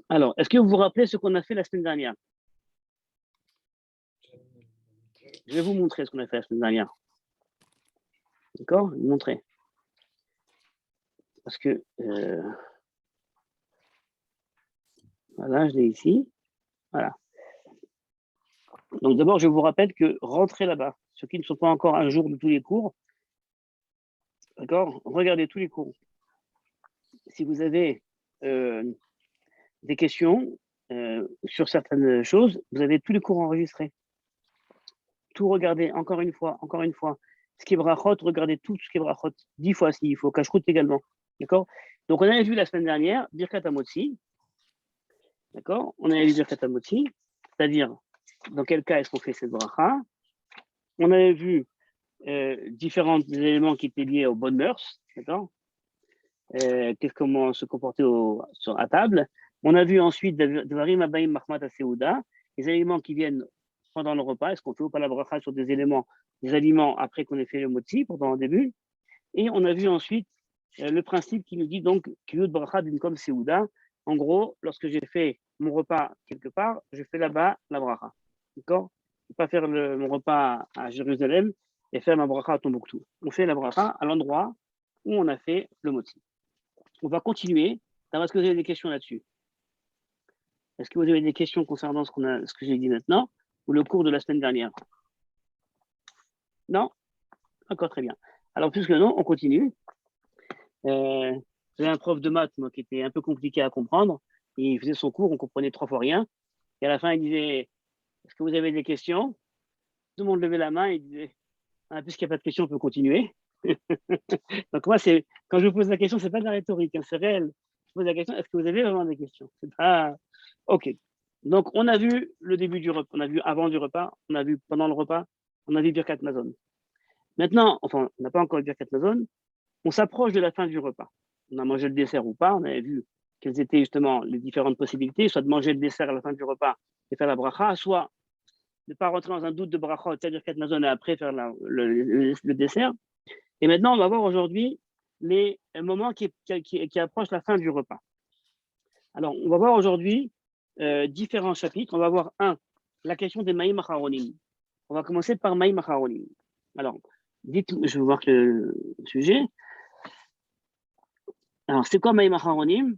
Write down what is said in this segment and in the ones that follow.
Alors, est-ce que vous vous rappelez ce qu'on a fait la semaine dernière? Je vais vous montrer ce qu'on a fait la semaine dernière. D'accord? Je vais vous montrer. Parce que, voilà, je l'ai ici. Voilà. Donc d'abord, je vous rappelle que rentrez là-bas. Ceux qui ne sont pas encore un jour de tous les cours, d'accord? Regardez tous les cours. Si vous avez des questions sur certaines choses, vous avez tous les cours enregistrés. Tout regardez, encore une fois, encore une fois. Ce qui est brachot, regardez tout ce qui est brachot. 10 fois s'il faut, cache-route également. D'accord? Donc, on avait vu la semaine dernière, Birkat Hamotzi. D'accord? On avait vu Birkat Hamotzi, c'est-à-dire dans quel cas est-ce qu'on fait cette bracha. On avait vu différents éléments qui étaient liés aux bonnes mœurs. D'accord? Comment se comporter à table. On a vu ensuite Dvarim Abaim Mahmat Aseuda, les éléments qui viennent pendant le repas. Est-ce qu'on fait ou pas la bracha sur des éléments, des aliments après qu'on ait fait le motzi pendant le début? Et on a vu ensuite le principe qui nous dit donc Kiyud bracha d'une comme Seuda. En gros, lorsque j'ai fait mon repas quelque part, je fais là-bas la bracha. D'accord? Je ne vais pas faire mon repas à Jérusalem et faire ma bracha à Tombouctou. On fait la bracha à l'endroit où on a fait le motzi. On va continuer. Est-ce que vous avez des questions là-dessus? Est-ce que vous avez des questions concernant ce que j'ai dit maintenant ou le cours de la semaine dernière? Non? Encore très bien. Alors, puisque non, on continue. J'avais un prof de maths, moi, qui était un peu compliqué à comprendre. Et il faisait son cours, on comprenait 3 fois rien. Et à la fin, il disait, est-ce que vous avez des questions? Tout le monde levait la main et il disait, ah, puisqu'il n'y a pas de questions, on peut continuer. Donc moi, quand je vous pose la question, c'est pas de la rhétorique, hein, c'est réel. Je pose la question, est-ce que vous avez vraiment des questions? C'est pas... Ok. Donc on a vu le début du repas, on a vu avant du repas, on a vu pendant le repas, on a vu Birkat Mazon. Maintenant, enfin, on n'a pas encore vu Birkat Mazon, on s'approche de la fin du repas. On a mangé le dessert ou pas, on avait vu quelles étaient justement les différentes possibilités, soit de manger le dessert à la fin du repas et faire la bracha, soit de ne pas rentrer dans un doute de bracha, c'est-à-dire Birkat Mazon et après faire le dessert. Et maintenant, on va voir aujourd'hui les moments qui approchent la fin du repas. Alors, on va voir aujourd'hui différents chapitres. On va voir la question des Maïm Acharonim. On va commencer par Maïm Acharonim. Alors, je vais voir le sujet. Alors, c'est quoi Maïm Acharonim?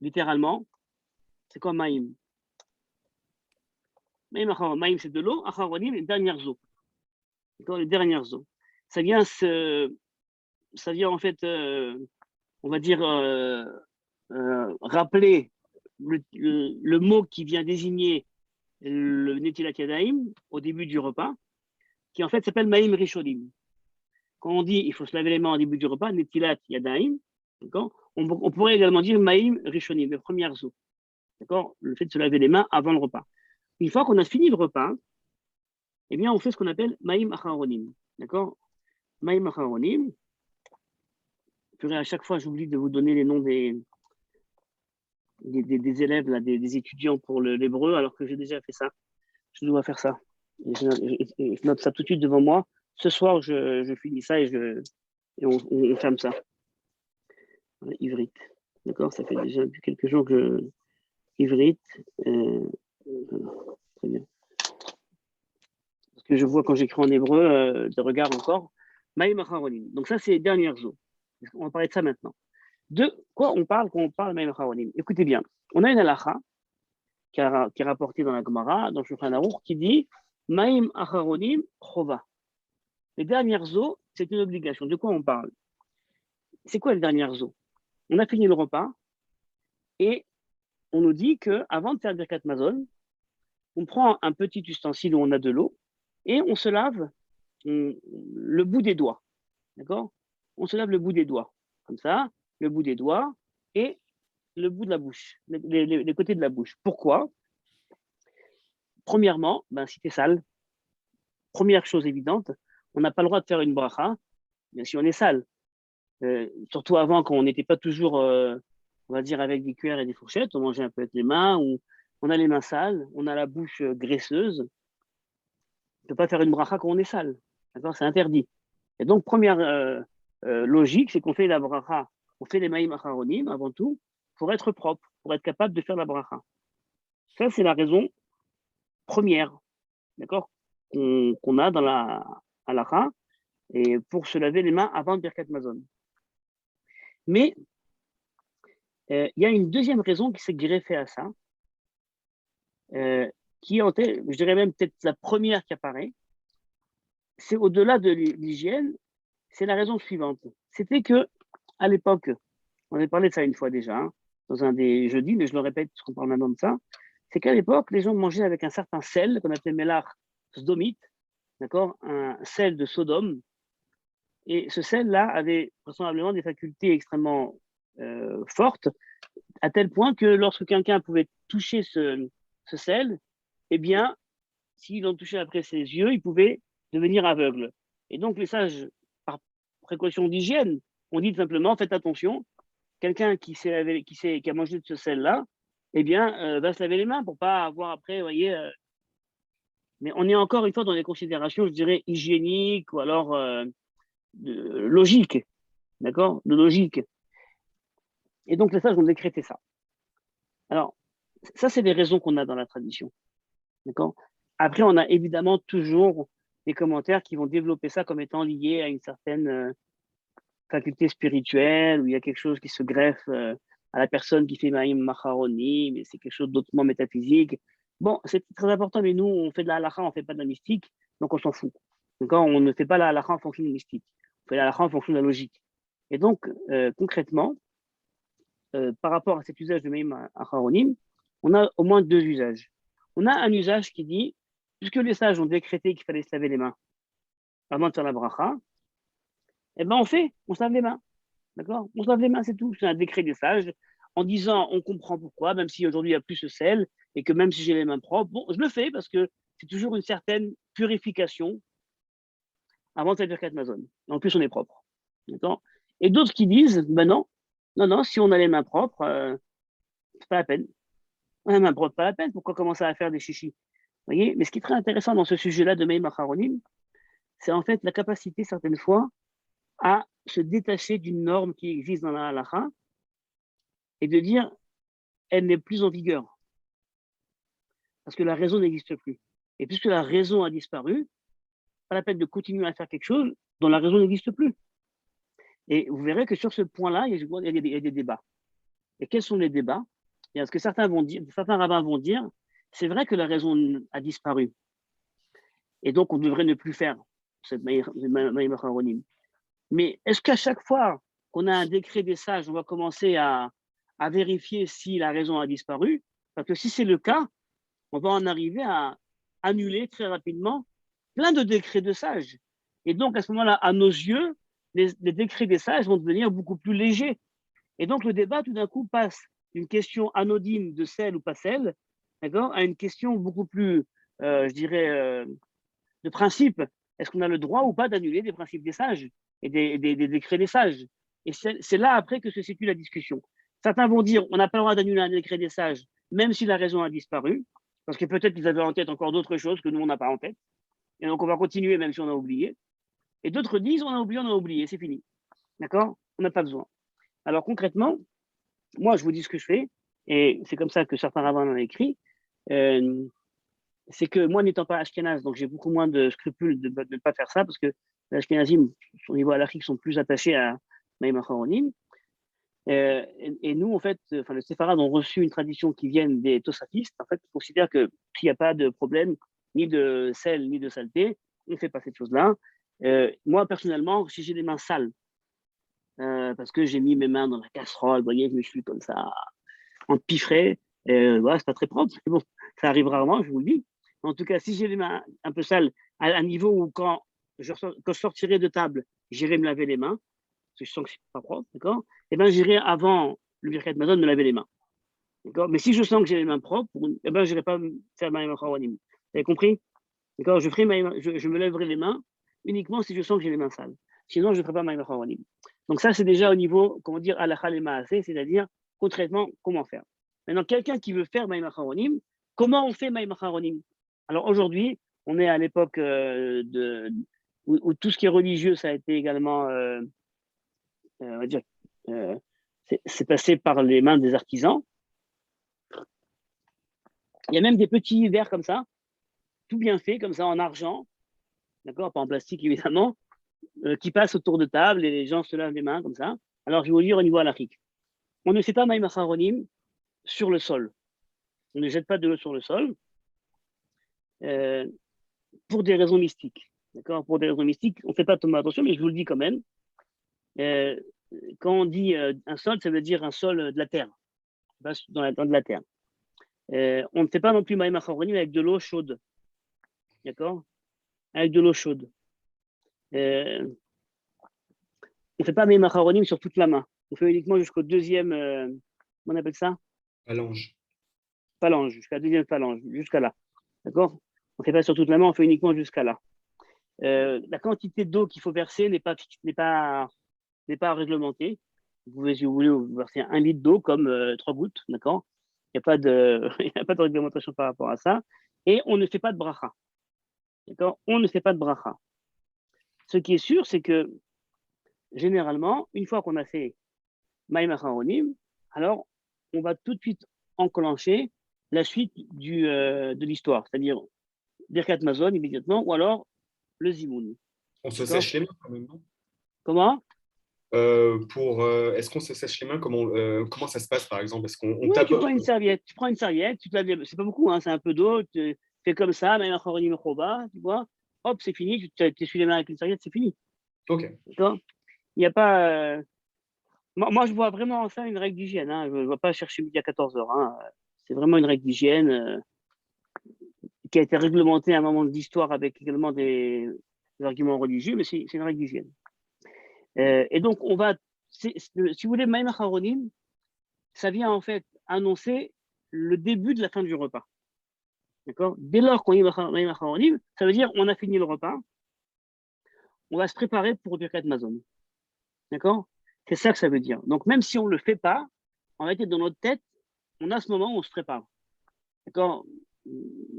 Littéralement, c'est quoi Maïm? Maïm, c'est de l'eau. Acharonim, les dernières eaux. D'accord, les dernières eaux. Ça vient en fait, on va dire, rappeler le mot qui vient désigner le Netilat Yadayim au début du repas, qui en fait s'appelle Maïm Rishonim. Quand on dit il faut se laver les mains au début du repas, Netilat Yadayim, on pourrait également dire Maïm Rishonim, les premières eaux. D'accord? Le fait de se laver les mains avant le repas. Une fois qu'on a fini le repas, eh bien, on fait ce qu'on appelle Maïm Acharonim. D'accord? Maïm Acharonim. À chaque fois, j'oublie de vous donner les noms des élèves, là, des étudiants pour l'hébreu, alors que j'ai déjà fait ça. Je dois faire ça. Je note ça tout de suite devant moi. Ce soir, je finis ça et on ferme ça. Ivrite. D'accord? Ça fait déjà depuis quelques jours que Ivrite. Très bien. Parce que je vois quand j'écris en hébreu, des regards encore. Maïm Acharonim. Donc ça, c'est les dernières eaux. On va parler de ça maintenant. De quoi on parle quand on parle de Maïm Acharonim? Écoutez bien. On a une halakha qui est rapportée dans la Gemara, dans le Shulchan Aruch, qui dit Maïm Acharonim Chova. Les dernières eaux, c'est une obligation. De quoi on parle? C'est quoi les dernières eaux? On a fini le repas et on nous dit qu'avant de faire Birkat Mazon, on prend un petit ustensile où on a de l'eau et on se lave le bout des doigts. D'accord? On se lave le bout des doigts. Comme ça, le bout des doigts et le bout de la bouche, les côtés de la bouche. Pourquoi? Premièrement, si tu es sale, première chose évidente, on n'a pas le droit de faire une bracha, bien si on est sale. Surtout avant, quand on n'était pas toujours, on va dire, avec des cuillères et des fourchettes, on mangeait un peu avec les mains, ou on a les mains sales, on a la bouche graisseuse. On ne peut pas faire une bracha quand on est sale. D'accord? C'est interdit. Et donc, première logique, c'est qu'on fait la bracha, on fait les maïm acharonim avant tout, pour être propre, pour être capable de faire la bracha. Ça, c'est la raison première, d'accord, qu'on a dans la halakha, et pour se laver les mains avant le Birkat Mazon. Mais il y a une deuxième raison qui s'est greffée à ça, qui est, je dirais même peut-être la première qui apparaît, c'est au-delà de l'hygiène, c'est la raison suivante. C'était que, à l'époque, on avait parlé de ça une fois déjà, hein, dans un des jeudis, mais je le répète parce qu'on parle maintenant de ça, c'est qu'à l'époque, les gens mangeaient avec un certain sel qu'on appelait melach sdomite, d'accord, un sel de Sodome, et ce sel-là avait vraisemblablement des facultés extrêmement fortes, à tel point que lorsque quelqu'un pouvait toucher ce sel, eh bien, s'il en touchait après ses yeux, il pouvait devenir aveugle. Et donc, les sages, par précaution d'hygiène, ont dit simplement, faites attention, quelqu'un qui a mangé de ce sel-là, eh bien, va se laver les mains pour pas avoir après, vous voyez. Mais on est encore une fois dans les considérations, je dirais, hygiéniques ou alors logiques, d'accord, de logique. Et donc, les sages ont décrété ça. Alors, ça, c'est des raisons qu'on a dans la tradition, d'accord. Après, on a évidemment toujours des commentaires qui vont développer ça comme étant lié à une certaine faculté spirituelle, où il y a quelque chose qui se greffe à la personne qui fait Maïm Macharoni, mais c'est quelque chose d'autrement métaphysique. Bon, c'est très important, mais nous, on fait de la halakha, on ne fait pas de la mystique, donc on s'en fout. D'accord, on ne fait pas la halakha en fonction de la mystique, on fait la halakha en fonction de la logique. Et donc, concrètement, par rapport à cet usage de Maïm Macharonim, on a au moins deux usages. On a un usage qui dit, puisque les sages ont décrété qu'il fallait se laver les mains avant de faire la bracha, eh ben on se lave les mains. D'accord. On se lave les mains, c'est tout. C'est un décret des sages en disant on comprend pourquoi, même si aujourd'hui il n'y a plus ce sel et que même si j'ai les mains propres, bon, je le fais parce que c'est toujours une certaine purification avant de faire Birkat Mazon. En plus, on est propre. D'accord. Et d'autres qui disent ben non, si on a les mains propres, c'est pas la peine. On a les mains propres, pas la peine. Pourquoi commencer à faire des chichis? Vous voyez. Mais ce qui est très intéressant dans ce sujet-là de Meïm Acharonim, c'est en fait la capacité, certaines fois, à se détacher d'une norme qui existe dans la halakha et de dire elle n'est plus en vigueur parce que la raison n'existe plus. Et puisque la raison a disparu, pas la peine de continuer à faire quelque chose dont la raison n'existe plus. Et vous verrez que sur ce point-là, il y a des débats. Et quels sont les débats? Et ce que certains rabbins vont dire, c'est vrai que la raison a disparu. Et donc, on devrait ne plus faire cette Maïm Acharonim. Mais est-ce qu'à chaque fois qu'on a un décret des sages, on va commencer à vérifier si la raison a disparu? Parce que si c'est le cas, on va en arriver à annuler très rapidement plein de décrets de sages. Et donc, à ce moment-là, à nos yeux, les décrets des sages vont devenir beaucoup plus légers. Et donc, le débat, tout d'un coup, passe d'une question anodine de sel ou pas sel, d'accord, à une question beaucoup plus, je dirais, de principe. Est-ce qu'on a le droit ou pas d'annuler des principes des sages et des décrets des sages? Et c'est là, après, que se situe la discussion. Certains vont dire on n'a pas le droit d'annuler un décret des sages, même si la raison a disparu, parce que peut-être qu'ils avaient en tête encore d'autres choses que nous, on n'a pas en tête. Et donc, on va continuer même si on a oublié. Et d'autres disent on a oublié, c'est fini. D'accord. On n'a pas besoin. Alors, concrètement, moi, je vous dis ce que je fais, et c'est comme ça que certains rabbins l'ont écrit. C'est que moi, n'étant pas ashkénaze, donc j'ai beaucoup moins de scrupules de ne pas faire ça, parce que les ashkénazim, au niveau halachique, sont plus attachés à Maïm Acharonim. Et nous, en fait, enfin, les séfarades ont reçu une tradition qui vient des tosatistes, en fait, qui considèrent que s'il n'y a pas de problème, ni de sel, ni de saleté, on ne fait pas cette chose-là. Moi, personnellement, si j'ai les mains sales, parce que j'ai mis mes mains dans la casserole, vous voyez, je me suis comme ça, empiffré, voilà, c'est pas très propre, mais bon, ça arrive rarement, je vous le dis. En tout cas, si j'ai les mains un peu sales, à un niveau où quand je sortirai de table, j'irai me laver les mains, parce que je sens que c'est pas propre, d'accord? Eh bien, j'irai avant le Birkat Mazon me laver les mains, d'accord? Mais si je sens que j'ai les mains propres, eh ben, je n'irai pas faire Maïm Acharonim. Vous avez compris? D'accord? Je me lèverai les mains uniquement si je sens que j'ai les mains sales. Sinon, je ne ferai pas Maïm Acharonim. Donc ça, c'est déjà au niveau, comment dire, halakha le maaseh, c'est-à-dire concrètement comment faire. Maintenant, quelqu'un qui veut faire Maïm Acharonim, comment on fait Maïm Acharonim? Alors aujourd'hui, on est à l'époque où tout ce qui est religieux, ça a été également, on va dire, c'est passé par les mains des artisans. Il y a même des petits verres comme ça, tout bien fait, comme ça, en argent, d'accord, pas en plastique évidemment, qui passent autour de table et les gens se lavent les mains comme ça. Alors, je vais vous dire au niveau halachique. On ne fait pas Maïm Acharonim sur le sol. On ne jette pas de l'eau sur le sol euh, pour des raisons mystiques. D'accord. Pour des raisons mystiques, on ne fait pas tomber attention, mais je vous le dis quand même. Euh, quand on dit un sol, ça veut dire un sol de la terre, dans de la terre. On ne fait pas non plus Maïm Acharonim avec de l'eau chaude. D'accord. Avec de l'eau chaude. On ne fait pas Maïm Acharonim sur toute la main. On fait uniquement jusqu'au deuxième, on appelle ça Phalange. phalange, jusqu'à la deuxième phalange, jusqu'à là. D'accord. On ne fait pas sur toute la main, on fait uniquement jusqu'à là. La quantité d'eau qu'il faut verser n'est pas réglementée. Vous pouvez, si vous voulez, vous verser 1 litre d'eau comme 3 gouttes, d'accord. Il n'y a pas de, il y a pas de réglementation par rapport à ça. Et on ne fait pas de bracha, d'accord. On ne fait pas de bracha. Ce qui est sûr, c'est que généralement, une fois qu'on a fait Maïm Acharonim, alors on va tout de suite enclencher la suite de l'histoire, c'est-à-dire Birkat Mazon immédiatement, ou alors le Zimoun. On se D'accord. sèche les mains quand même, non? Comment? Est-ce qu'on se sèche les mains? Comment ça se passe, par exemple? Est-ce qu'on Oui, tape? tu prends une serviette, tu te laves c'est pas beaucoup, hein, c'est un peu d'eau, tu fais comme ça, Maïm Acharonim Choba, tu vois, hop, c'est fini, tu t'essuies les mains avec une serviette, c'est fini. Ok. D'accord. Il n'y a pas. Moi, je vois vraiment ça une règle d'hygiène. Hein. Je ne vois pas chercher midi à 14h. Hein. C'est vraiment une règle d'hygiène qui a été réglementée à un moment de l'histoire avec également des arguments religieux, mais c'est une règle d'hygiène. Et donc, si vous voulez, Maïm Acharonim, ça vient en fait annoncer le début de la fin du repas. D'accord. Dès lors qu'on y Maïm Acharonim, ça veut dire on a fini le repas, on va se préparer pour Birkat Mazon. D'accord. C'est ça que ça veut dire. Donc, même si on ne le fait pas, en réalité, dans notre tête, on a ce moment où on se prépare. D'accord.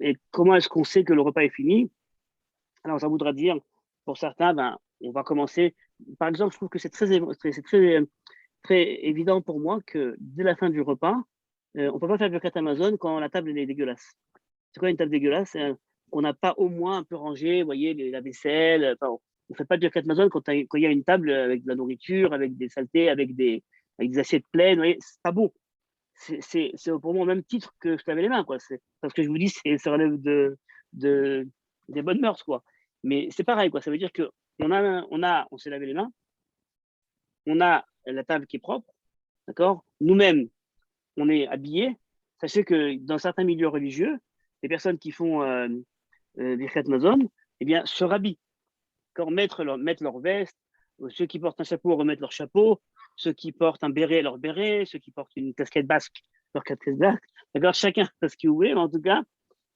Et comment est-ce qu'on sait que le repas est fini? Alors, ça voudra dire, pour certains, on va commencer. Par exemple, je trouve que c'est très évident pour moi que dès la fin du repas, on ne peut pas faire du cat Amazon quand la table est dégueulasse. C'est quoi une table dégueulasse? On n'a pas au moins un peu rangé, vous voyez, la vaisselle. Enfin, on ne fait pas de cat Amazon quand il y a une table avec de la nourriture, avec des saletés, avec des assiettes pleines. Vous voyez, c'est pas beau. C'est pour moi au même titre que je lavais les mains, quoi. Parce que je vous dis, ça relève de, des bonnes mœurs, quoi. Mais c'est pareil, quoi. Ça veut dire que on s'est lavé les mains, on a la table qui est propre, d'accord. Nous-mêmes, on est habillés. Sachez que dans certains milieux religieux, les personnes qui font Birkat Mazon, eh bien, se rhabillent. Quand mettre leur veste, ceux qui portent un chapeau remettent leur chapeau, ceux qui portent un béret leur béret, ceux qui portent une casquette basque leur casquette basque. D'accord, chacun fait ce qu'il veut, mais en tout cas,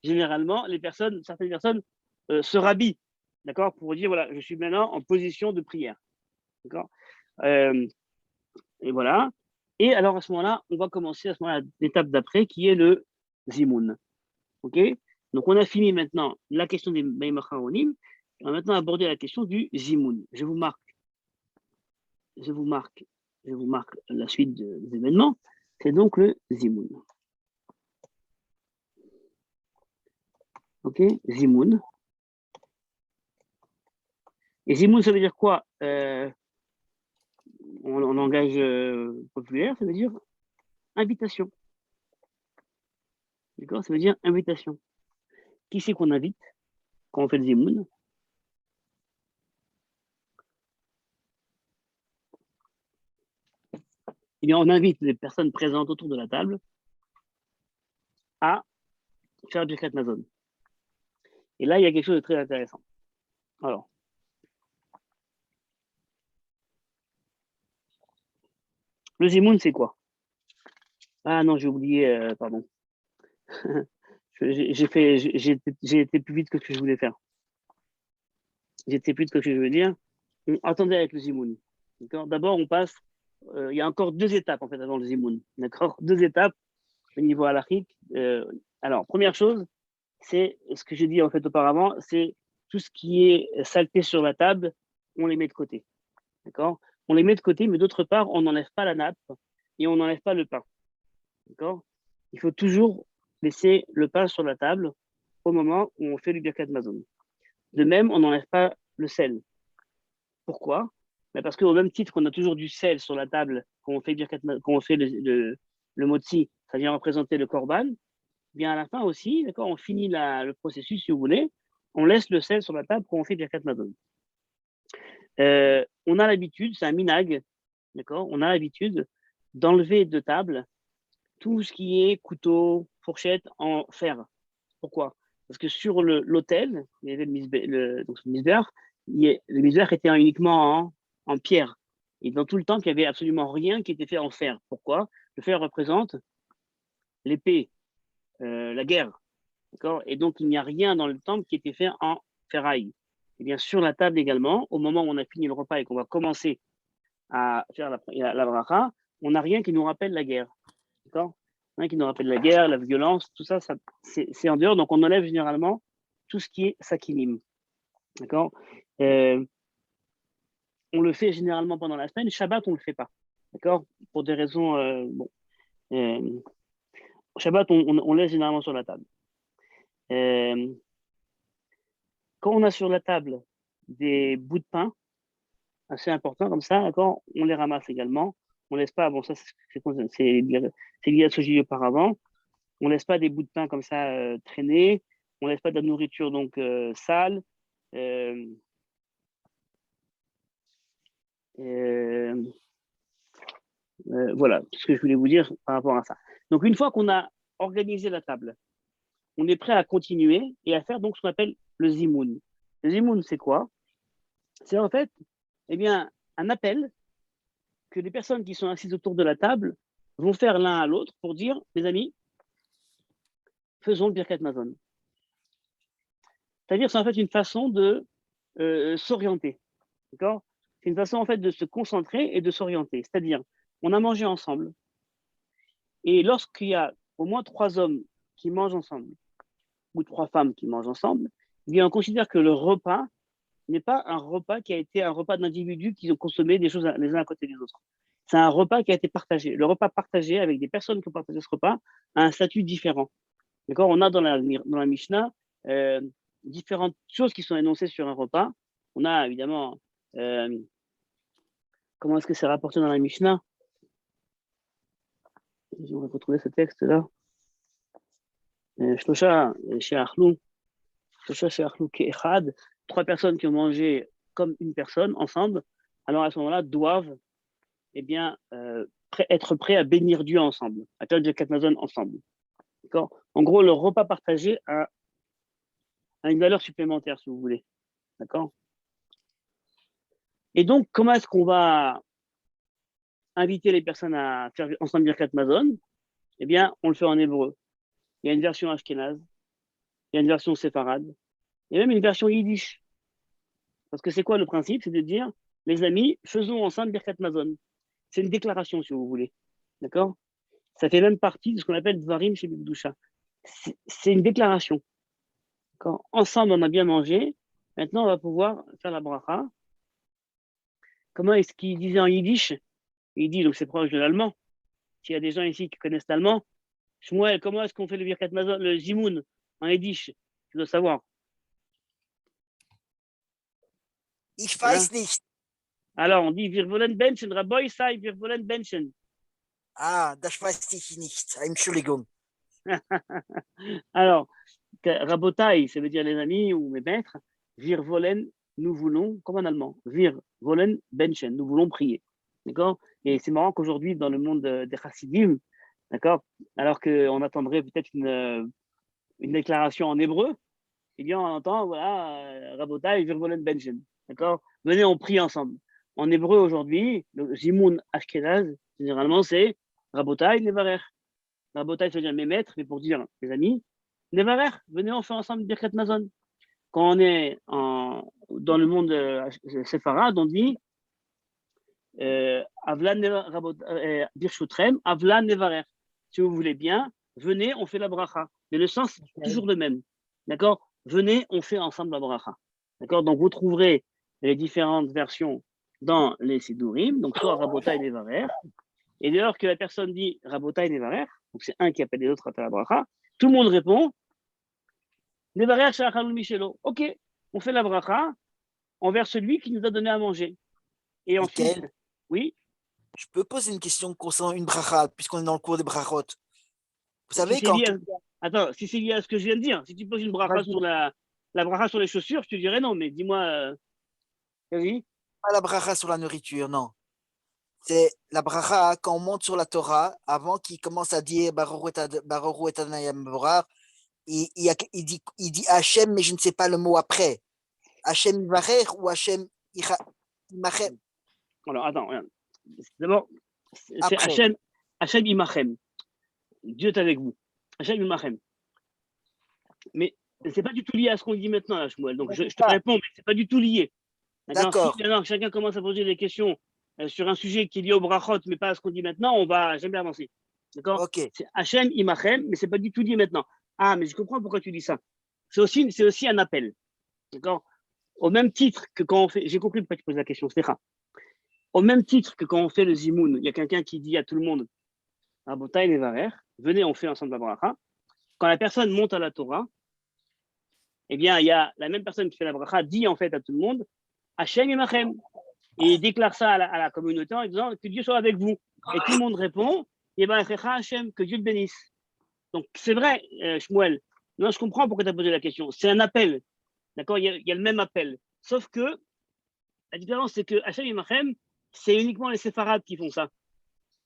généralement, certaines personnes se rhabillent, d'accord, pour dire voilà, je suis maintenant en position de prière, d'accord. Euh, et voilà. Et alors à ce moment-là, on va commencer à ce moment-là l'étape d'après qui est le zimoun, ok. Donc on a fini maintenant la question des Maïm Acharonim. On va maintenant aborder la question du zimoun. Je vous marque la suite des événements. C'est donc le zimoun. Ok, zimoun. Et zimoun, ça veut dire quoi en langage populaire, ça veut dire invitation. D'accord. Ça veut dire invitation. Qui c'est qu'on invite quand on fait le zimoun? Eh bien, on invite les personnes présentes autour de la table à faire Birkat Mazon. Et là, il y a quelque chose de très intéressant. Alors, le zimoun, c'est quoi? Ah non, j'ai oublié, pardon. J'ai été plus vite que ce que je voulais faire. J'ai été plus vite que ce que je veux dire. Attendez avec le zimoun. D'abord, on passe. Il y a encore 2 étapes en fait avant le zimoun. D'accord. 2 étapes au niveau halachique. Alors, première chose, c'est ce que j'ai dit en fait auparavant, c'est tout ce qui est saleté sur la table, on les met de côté. D'accord. On les met de côté, mais d'autre part, on n'enlève pas la nappe et on n'enlève pas le pain. D'accord? Il faut toujours laisser le pain sur la table au moment où on fait le birkat mazon. De même, on n'enlève pas le sel. Pourquoi? Parce qu'au même titre qu'on a toujours du sel sur la table quand on fait, quand on fait le motzi, ça vient représenter le korban, bien à la fin aussi, d'accord, on finit le processus, si vous voulez, on laisse le sel sur la table quand on fait birkat mazon. On a l'habitude, c'est un minag, d'accord, on a l'habitude d'enlever de table tout ce qui est couteau, fourchette en fer. Pourquoi? Parce que sur l'autel, il y avait le misbéach, le misbéach était uniquement en pierre. Et dans tout le temps, il n'y avait absolument rien qui était fait en fer. Pourquoi? Le fer représente l'épée, la guerre. Et donc, il n'y a rien dans le temple qui était fait en ferraille. Et bien, sur la table également, au moment où on a fini le repas et qu'on va commencer à faire la bracha, on n'a rien qui nous rappelle la guerre. D'accord? Rien qui nous rappelle la guerre, la violence, tout ça, c'est en dehors. Donc, on enlève généralement tout ce qui est sakinim. D'accord? On le fait généralement pendant la semaine. Shabbat, on ne le fait pas. D'accord? Pour des raisons. Shabbat, on laisse généralement sur la table. Quand on a sur la table des bouts de pain assez importants comme ça, d'accord, on les ramasse également. On laisse pas, bon, ça c'est lié à ce que j'ai dit auparavant. On laisse pas des bouts de pain comme ça traîner. On laisse pas de la nourriture donc sale. Voilà ce que je voulais vous dire par rapport à ça. Donc une fois qu'on a organisé la table, on est prêt à continuer et à faire donc ce qu'on appelle le zimoun. Le zimoun, c'est quoi? C'est en fait, eh bien, un appel que les personnes qui sont assises autour de la table vont faire l'un à l'autre pour dire, mes amis, faisons le birkat mazon. C'est-à-dire, c'est en fait une façon de s'orienter. D'accord? C'est une façon en fait de se concentrer et de s'orienter. C'est-à-dire, on a mangé ensemble. Et lorsqu'il y a au moins 3 hommes qui mangent ensemble, ou 3 femmes qui mangent ensemble, eh bien, on considère que le repas n'est pas un repas qui a été un repas d'individus qui ont consommé des choses les uns à côté des autres. C'est un repas qui a été partagé. Le repas partagé avec des personnes qui ont partagé ce repas a un statut différent. D'accord? On a dans la Mishnah différentes choses qui sont énoncées sur un repas. On a évidemment, comment est-ce que c'est rapporté dans la Mishnah? On va retrouver ce texte-là. Shlosha she'achlou ke'echad. 3 personnes qui ont mangé comme une personne ensemble, alors à ce moment-là, doivent bien, être prêts à bénir Dieu ensemble, à faire le birkat mazon ensemble. D'accord? En gros, le repas partagé a une valeur supplémentaire, si vous voulez. D'accord? Et donc, comment est-ce qu'on va inviter les personnes à faire ensemble birkat mazon? Eh bien, on le fait en hébreu. Il y a une version ashkénaze, il y a une version séfarade, et même une version yiddish. Parce que c'est quoi le principe? C'est de dire, les amis, faisons ensemble birkat mazon. C'est une déclaration, si vous voulez. D'accord? Ça fait même partie de ce qu'on appelle Dvarim chez Bibdoucha. C'est une déclaration. D'accord? Ensemble, on a bien mangé. Maintenant, on va pouvoir faire la bracha. Comment est-ce qu'il disait en yiddish? Il dit, donc c'est proche de l'allemand. S'il y a des gens ici qui connaissent l'allemand, Shmuel, comment est-ce qu'on fait le birkat mazon, le zimoun en yiddish? Tu dois savoir. Ich weiß nicht. Alors, on dit wir wollen benchen, Rabbi sei, wir wollen benchen. Ah, das weiß ich nicht. Entschuldigung. Alors, Rabotai, ça veut dire les amis ou mes maîtres. Wir wollen, nous voulons, comme en allemand. Wir wollen benchen, nous voulons prier. D'accord? Et c'est marrant qu'aujourd'hui, dans le monde des chassidim, d'accord, alors qu'on attendrait peut-être une déclaration en hébreu, eh bien, on entend, voilà, Rabotai, wir wollen benchen. D'accord? Venez, on prie ensemble. En hébreu aujourd'hui, le Zimoun Ashkenaz, généralement, c'est Rabotai, Nevarer. Rabotai, ça veut dire mes maîtres, mais pour dire mes amis, Nevarer, venez, on fait ensemble Birkat Mazon. Quand on est dans le monde séfarade, on dit Avlan Birshutrem, Avlan Nevarer. Si vous voulez bien, venez, on fait la bracha. Mais le sens, c'est toujours le même. D'accord? Venez, on fait ensemble la bracha. D'accord? Donc, vous trouverez les différentes versions dans les Sidurim, donc soit Rabotai Nevarer, Et dès lors que la personne dit Rabotai Nevarer, donc c'est un qui appelle les autres à la bracha, tout le monde répond Nevarer Shachal Michelo. Ok, on fait la bracha envers celui qui nous a donné à manger. Et ensuite, Michael, oui, je peux poser une question concernant une bracha, puisqu'on est dans le cours des brachot. Vous si savez, c'est lié à... Attends, si c'est lié à ce que je viens de dire, si tu poses une bracha Vas-y. sur la bracha sur les chaussures, je te dirais non, mais dis-moi, vas-y. Pas la bracha sur la nourriture, non. C'est la bracha quand on monte sur la Torah, avant qu'il commence à dire Baruch et Adonai Mevorach, il dit Hachem, mais je ne sais pas le mot après. Hachem Yivarech ou Hachem Imachem Alors, attends, regarde. D'abord, c'est après. Hachem Imachem. Dieu est avec vous. Hachem Imachem. Mais c'est pas du tout lié à ce qu'on dit maintenant, là, Shmuel. Donc, je te réponds, mais c'est pas du tout lié. D'accord. Si maintenant chacun commence à poser des questions sur un sujet qui est lié au brachot, mais pas à ce qu'on dit maintenant, on va jamais avancer. D'accord? Ok. C'est Hachem Imachem, mais c'est pas du tout lié maintenant. Ah, mais je comprends pourquoi tu dis ça. C'est aussi un appel. D'accord? Au même titre que quand on fait. J'ai compris pourquoi tu poses la question, Stécha. Au même titre que quand on fait le Zimoun, il y a quelqu'un qui dit à tout le monde Rabotai Nevarer, venez, on fait ensemble la bracha. Quand la personne monte à la Torah, eh bien, il y a la même personne qui fait la bracha, dit en fait à tout le monde Hachem Imachem. Et il déclare ça à la communauté en disant que Dieu soit avec vous. Et tout le monde répond Hachem, que Dieu le bénisse. Donc, c'est vrai, Shmuel. Non, je comprends pourquoi tu as posé la question. C'est un appel. D'accord, il y a le même appel. Sauf que la différence, c'est que Hachem Imachem, c'est uniquement les séfarades qui font ça.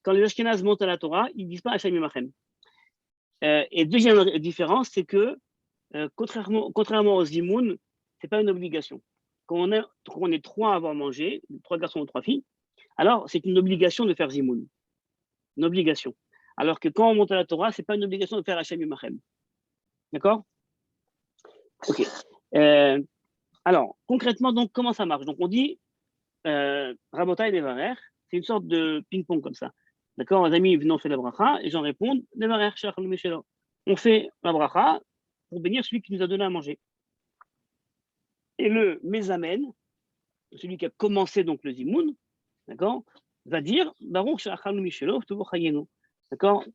Quand les Ashkénazes montent à la Torah, ils ne disent pas Hachem Imachem. Et deuxième différence, c'est que contrairement aux Zimoun, ce n'est pas une obligation. Quand on est trois à avoir mangé, 3 garçons ou 3 filles, alors c'est une obligation de faire Zimoun. Une obligation. Alors que quand on monte à la Torah, ce n'est pas une obligation de faire Hachem Imachem. D'accord? Ok. Alors, concrètement, donc, comment ça marche? Donc, on dit Rabotai Nevarer, c'est une sorte de ping-pong comme ça. D'accord, les amis, venons, on fait la bracha, et j'en réponds, Nevarer, Shachal Meshelo. On fait la bracha pour bénir celui qui nous a donné à manger. Et le Mezamen, celui qui a commencé donc le Zimoun, d'accord, va dire Baruch Shachal Meshelo, d'accord,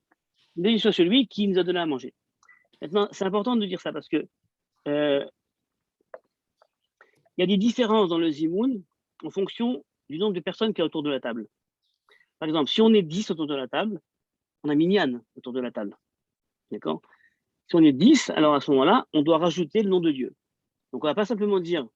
béni soit celui qui nous a donné à manger. Maintenant, c'est important de dire ça parce que il y a des différences dans le Zimoun en fonction du nombre de personnes qu'il y a autour de la table. Par exemple, si on est 10 autour de la table, on a Minyan autour de la table. D'accord? Si on est 10, alors à ce moment-là, on doit rajouter le nom de Dieu. Donc on ne va pas simplement dire,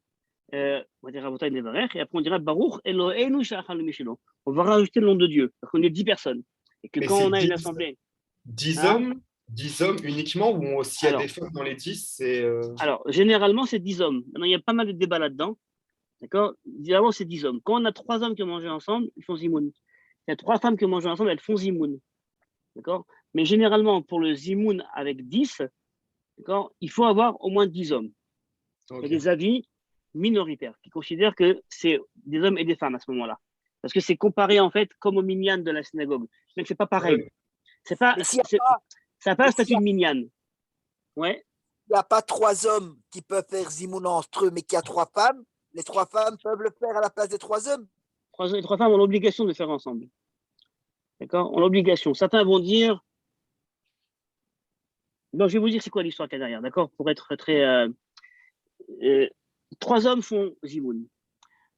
on va dire Rabotai Nevarer, et après on dira Baruch Eloheinu Shachal Meshelo. On va rajouter le nom de Dieu, parce qu'on est 10 personnes. Et que Mais quand c'est on a une assemblée. 10 Hein, hommes, 10 hommes uniquement, ou s'il y a des femmes dans les 10, c'est. Alors, généralement, c'est 10 hommes. Maintenant, il y a pas mal de débats là-dedans. D'accord? Généralement, c'est 10 hommes. Quand on a 3 hommes qui ont mangé ensemble, ils font Zimoun. Il y a 3 femmes qui ont mangé ensemble, elles font Zimoun. D'accord? Mais généralement, pour le Zimoun avec 10, d'accord, il faut avoir au moins 10 hommes. Okay. Il y a des avis minoritaires qui considèrent que c'est des hommes et des femmes à ce moment-là. Parce que c'est comparé en fait comme au minyan de la synagogue. Mais c'est pas pareil. Ouais. C'est pas, ça n'a pas le statut de minyan. Ouais. Il n'y a pas 3 hommes qui peuvent faire Zimoun entre eux, mais qu'il y a 3 femmes. Les 3 femmes peuvent le faire à la place des 3 hommes. Les 3 femmes ont l'obligation de le faire ensemble. D'accord? Ont l'obligation. Certains vont dire. Bon, je vais vous dire c'est quoi l'histoire qu'il y a derrière, d'accord? Pour être très. 3 hommes font Zimoun.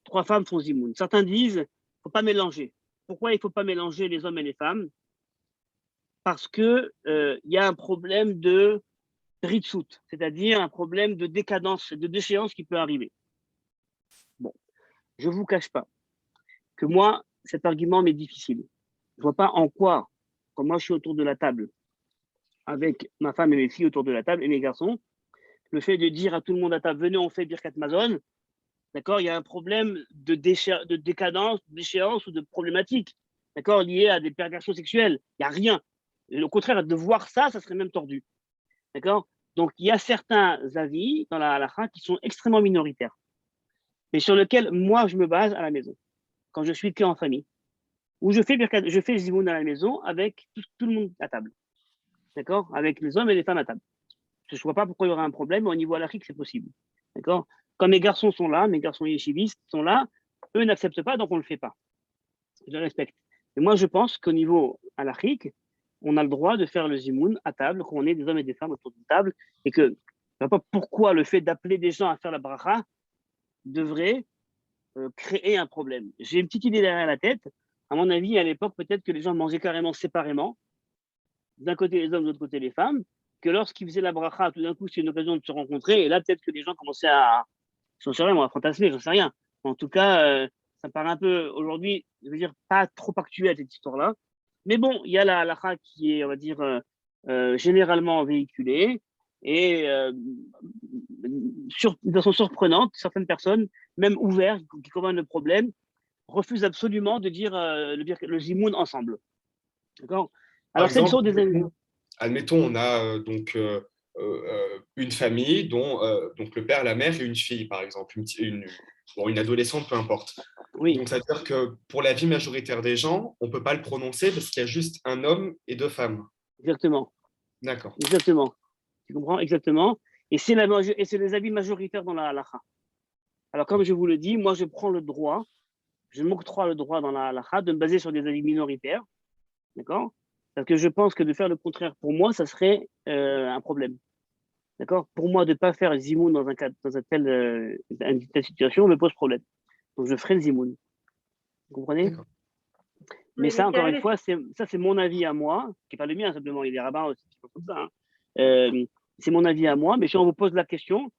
3 femmes font Zimoun. Certains disent qu'il ne faut pas mélanger. Pourquoi il ne faut pas mélanger les hommes et les femmes? Parce qu'il y a un problème de ritsout, c'est-à-dire un problème de décadence, de déchéance qui peut arriver. Bon, je ne vous cache pas que moi, cet argument m'est difficile. Je ne vois pas en quoi, quand moi je suis autour de la table, avec ma femme et mes filles autour de la table et mes garçons, le fait de dire à tout le monde à table, venez, on fait Birkat Mazon, d'accord, il y a un problème de décadence, d'échéance ou de problématique, d'accord, lié à des perversions sexuelles. Il n'y a rien. Et au contraire, de voir ça, ça serait même tordu. D'accord? Donc, il y a certains avis dans la halakha qui sont extrêmement minoritaires, mais sur lesquels moi, je me base à la maison, quand je suis qu'en famille, où je fais Zimoun à la maison avec tout le monde à table. D'accord? Avec les hommes et les femmes à table. Je ne vois pas pourquoi il y aura un problème, mais au niveau halakhique, c'est possible. D'accord? Quand mes garçons sont là, mes garçons yeshivistes sont là, eux n'acceptent pas, donc on ne le fait pas. Je le respecte. Et moi, je pense qu'au niveau halachique, on a le droit de faire le zimoun à table, qu'on est des hommes et des femmes autour d'une table, et que je ne vois pas pourquoi le fait d'appeler des gens à faire la bracha devrait créer un problème. J'ai une petite idée derrière la tête. À mon avis, à l'époque, peut-être que les gens mangeaient carrément séparément, d'un côté les hommes, de l'autre côté les femmes, que lorsqu'ils faisaient la bracha, tout d'un coup, c'est une occasion de se rencontrer, et là, peut-être que les gens commençaient à, j'en sais rien, moi, à fantasmer, j'en sais rien. En tout cas, ça me paraît un peu, aujourd'hui, je veux dire, pas trop actuel, cette histoire-là. Mais bon, il y a la halakha qui est, on va dire, généralement véhiculée, et de façon surprenante, certaines personnes, même ouvertes, qui comprennent le problème, refusent absolument de dire le zimoun ensemble. D'accord? Par Alors, exemple, des... admettons, on a une famille dont donc le père, la mère et une fille, par exemple, une adolescente, peu importe. Oui, Donc, c'est-à-dire que pour la vie majoritaire des gens, on ne peut pas le prononcer parce qu'il y a juste un homme et deux femmes. exactement. D'accord. Exactement. Tu comprends? Exactement. Et c'est les avis majoritaires dans la halakha. Alors, comme je vous le dis, moi, je prends le droit, je m'octroie le droit dans la halakha de me baser sur des avis minoritaires. D'accord? Parce que je pense que de faire le contraire, pour moi, ça serait un problème. D'accord? Pour moi, de ne pas faire zimoun dans une telle situation me pose problème. Donc, je ferai le zimoun. Vous comprenez? D'accord. Mais ça, encore une fois, c'est mon avis à moi, qui n'est pas le mien simplement. Il y a des rabbins aussi qui font comme ça. Hein. C'est mon avis à moi, mais si on vous pose la question,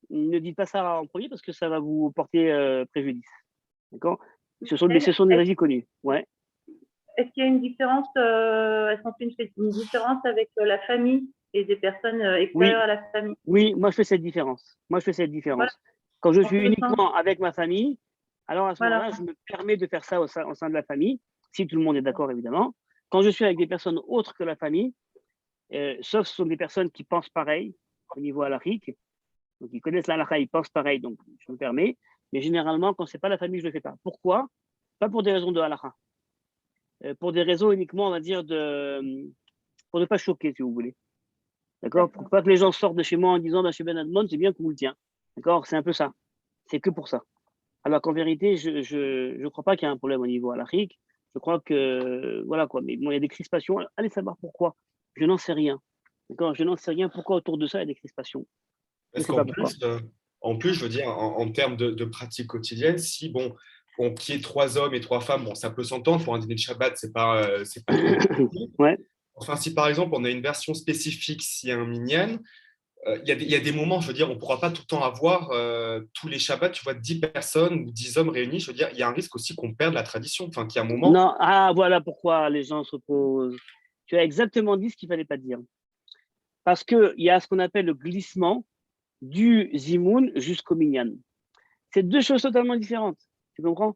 ne dites pas ça en premier parce que ça va vous porter préjudice. D'accord? Ce sont des avis connus. Ouais. Est-ce qu'il y a une différence, est-ce qu'on fait une différence avec la famille et des personnes extérieures à la famille? Oui, moi je fais cette différence. Voilà. Quand je suis uniquement avec ma famille, alors à ce moment-là, je me permets de faire ça au sein de la famille, si tout le monde est d'accord évidemment. Quand je suis avec des personnes autres que la famille, sauf ce sont des personnes qui pensent pareil au niveau halachique, donc ils connaissent la halakha, ils pensent pareil, donc je me permets. Mais généralement, quand c'est pas la famille, je le fais pas. Pourquoi? Pas pour des raisons de halakha. Pour des raisons uniquement, on va dire, pour ne pas choquer, si vous voulez. D'accord? Pour pas que les gens sortent de chez moi en disant, bah, chez Ben Admon, c'est bien qu'on vous le tient. D'accord? C'est un peu ça. C'est que pour ça. Alors qu'en vérité, je crois pas qu'il y a un problème au niveau halachique. Je crois que, voilà quoi. Mais bon, il y a des crispations. Allez savoir pourquoi. Je n'en sais rien. D'accord? Je n'en sais rien pourquoi autour de ça, il y a des crispations. Parce qu'en plus, je veux dire, en termes de pratique quotidienne, si, bon, qu'il y ait 3 hommes et 3 femmes, bon, ça peut s'entendre. Pour un dîner de Shabbat, c'est pas Ouais. Enfin, si par exemple, on a une version spécifique, s'il y a un minyan, il y a des moments, je veux dire, on ne pourra pas tout le temps avoir tous les Shabbats, tu vois, 10 personnes ou 10 hommes réunis. Je veux dire, il y a un risque aussi qu'on perde la tradition. Enfin, qu'il y a un moment. Non, voilà pourquoi les gens s'opposent. Tu as exactement dit ce qu'il ne fallait pas dire. Parce qu'il y a ce qu'on appelle le glissement du zimoun jusqu'au minyan. C'est deux choses totalement différentes. Tu comprends?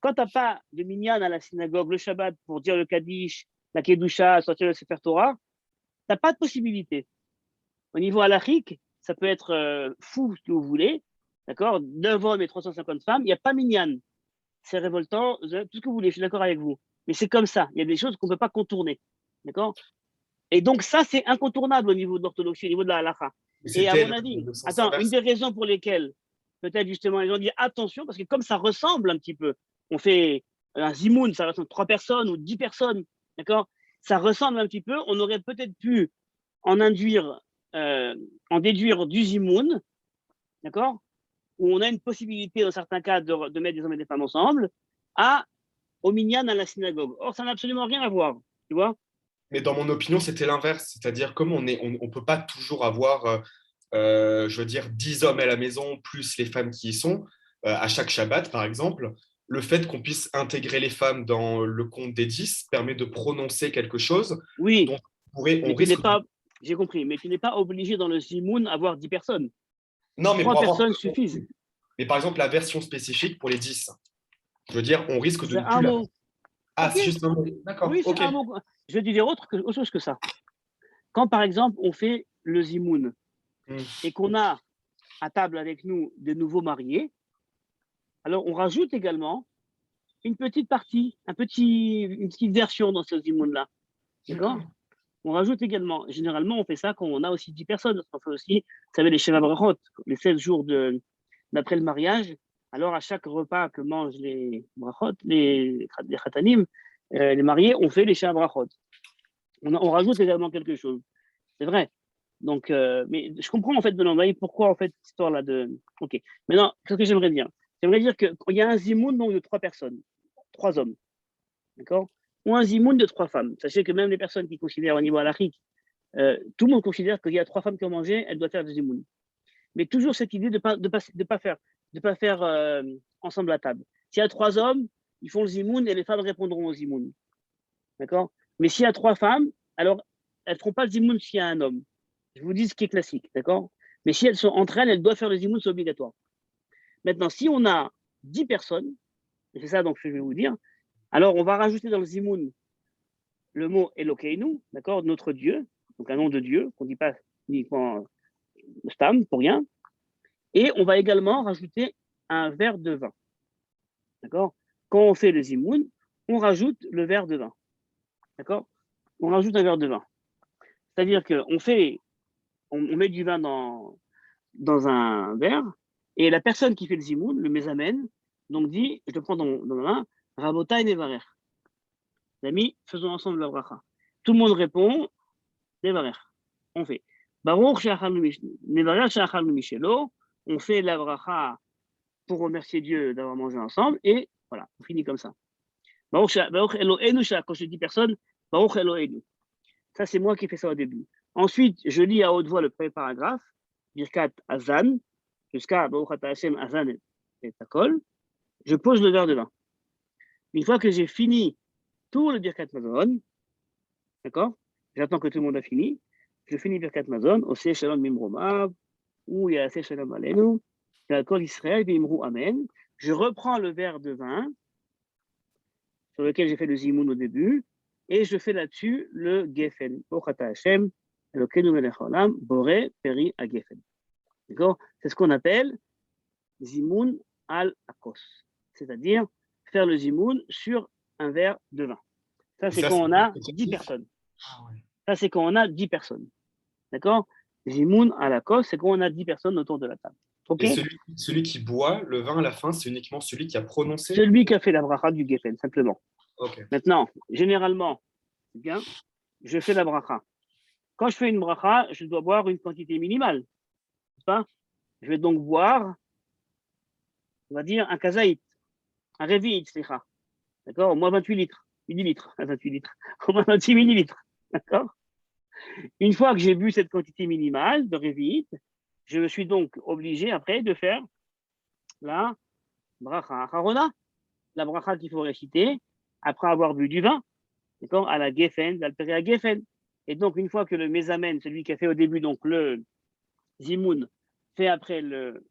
Quand tu n'as pas de minyan à la synagogue le Shabbat pour dire le Kaddish, la Kedusha, sortir le Sefer Torah, tu n'as pas de possibilité. Au niveau halachique, ça peut être fou ce que vous voulez, d'accord? 9 hommes et 350 femmes, il n'y a pas minyan. C'est révoltant, tout ce que vous voulez, je suis d'accord avec vous. Mais c'est comme ça, il y a des choses qu'on ne peut pas contourner, d'accord? Et donc ça, c'est incontournable au niveau de l'orthodoxie, au niveau de la halakha. Et à mon avis, une des raisons pour lesquelles peut-être justement les gens disent attention, parce que comme ça ressemble un petit peu, on fait un zimoun, ça ressemble 3 personnes ou 10 personnes, d'accord? Ça ressemble un petit peu, on aurait peut-être pu en induire, en déduire du zimoun, d'accord? Où on a une possibilité dans certains cas de mettre des hommes et des femmes ensemble, au minyan à la synagogue. Or, ça n'a absolument rien à voir, tu vois? Mais dans mon opinion, c'était l'inverse. C'est-à-dire, comme on ne peut pas toujours avoir, je veux dire, 10 hommes à la maison, plus les femmes qui y sont, à chaque Shabbat, par exemple, le fait qu'on puisse intégrer les femmes dans le compte des 10 permet de prononcer quelque chose oui, dont on risque... J'ai compris, mais tu n'es pas obligé dans le Zimoun d'avoir 10 personnes. Non, mais 3 personnes suffisent. Mais par exemple, la version spécifique pour les 10, je veux dire, on risque de ne plus mot. Ah, okay. C'est juste un mot. D'accord. Oui, c'est un mot. Je vais te dire autre chose que ça. Quand, par exemple, on fait le Zimoun et qu'on a à table avec nous des nouveaux mariés, alors on rajoute également une petite partie, une petite version dans ce Zimoun-là. D'accord? On rajoute également, généralement, on fait ça quand on a aussi 10 personnes. On fait aussi, vous savez, les Sheva Brachot, les 16 jours d'après le mariage. Alors, à chaque repas que mangent les Brachot, les Khatanim, les mariés, on fait les Shea Brachot. On rajoute également quelque chose. C'est vrai. Donc, mais je comprends en fait, Benoît, pourquoi en fait cette histoire-là de. Ok. Maintenant, qu'est-ce que j'aimerais dire? J'aimerais dire qu'il y a un zimoun donc, de 3 personnes, 3 hommes, d'accord? Ou un zimoun de 3 femmes. Sachez que même les personnes qui considèrent au niveau halachique, tout le monde considère qu'il y a 3 femmes qui ont mangé, elles doivent faire du zimoun. Mais toujours cette idée de pas faire ensemble la table. S'il y a 3 hommes, ils font le zimoun et les femmes répondront au zimoun, d'accord? Mais s'il y a 3 femmes, alors elles ne feront pas le zimoun s'il y a un homme. Je vous dis ce qui est classique, d'accord? Mais si elles sont entre elles, elles doivent faire le zimoun, c'est obligatoire. Maintenant, si on a 10 personnes, et c'est ça donc que je vais vous dire, alors on va rajouter dans le zimoun le mot Elokeinu, d'accord, notre Dieu, donc un nom de Dieu, qu'on ne dit pas uniquement stam, pour rien, et on va également rajouter un verre de vin, d'accord? Quand on fait le zimoun, on rajoute le verre de vin, d'accord? On rajoute un verre de vin. C'est-à-dire qu'on met du vin dans un verre, et la personne qui fait le zimoun, le mésamène, donc dit, je le prends dans ma main, Rabotai Nevarer. Amis, faisons ensemble la bracha. Tout le monde répond, Nevarer. On fait. Baruch Nevarer Shachal Michelo. On fait la bracha pour remercier Dieu d'avoir mangé ensemble, et voilà, on finit comme ça. Baruch Eloheinu, quand je dis personne, Baruch Eloheinu. Ça, c'est moi qui fais ça au début. Ensuite, je lis à haute voix le premier paragraphe, Birkat Azan, jusqu'à Baruch Ata Hashem Azan et Takol. Je pose le verre de vin. Une fois que j'ai fini tout le Birkat Mazon, d'accord? J'attends que tout le monde a fini. Je finis Birkat Mazon, Oseh Shalom Mimromav, ou Yaseh Shalom Aleinu, Kol Israël, Bimrou Amen. Je reprends le verre de vin sur lequel j'ai fait le zimoun au début, et je fais là-dessus le Gefen. Baruch Ata Hashem, Elokeinu melech haolam, Boré Peri HaGefen. D'accord? C'est ce qu'on appelle zimoun al-akos, c'est-à-dire faire le zimoun sur un verre de vin. Ça, c'est quand on a 10 personnes. Ça, c'est quand on a 10 personnes. D'accord? Zimoun al-akos, c'est quand on a 10 personnes autour de la table. Ok? Et celui qui boit le vin à la fin, c'est uniquement celui qui a prononcé? Celui qui a fait la bracha du Gefen, simplement. Okay. Maintenant, généralement, bien, je fais la bracha. Quand je fais une bracha, je dois boire une quantité minimale. N'est-ce pas? Je vais donc boire, on va dire, un kazaït, un révit, etc. D'accord? Au moins 28 litres, millilitres, 28 litres, au moins 26 millilitres. D'accord? Une fois que j'ai bu cette quantité minimale de révit, je suis donc obligé après de faire la bracha acharona, la bracha qu'il faut réciter après avoir bu du vin, d'accord? À la gefen, d'alpérer à gefen. Et donc, une fois que le mésamène, celui qui a fait au début donc le zimoun, fait après le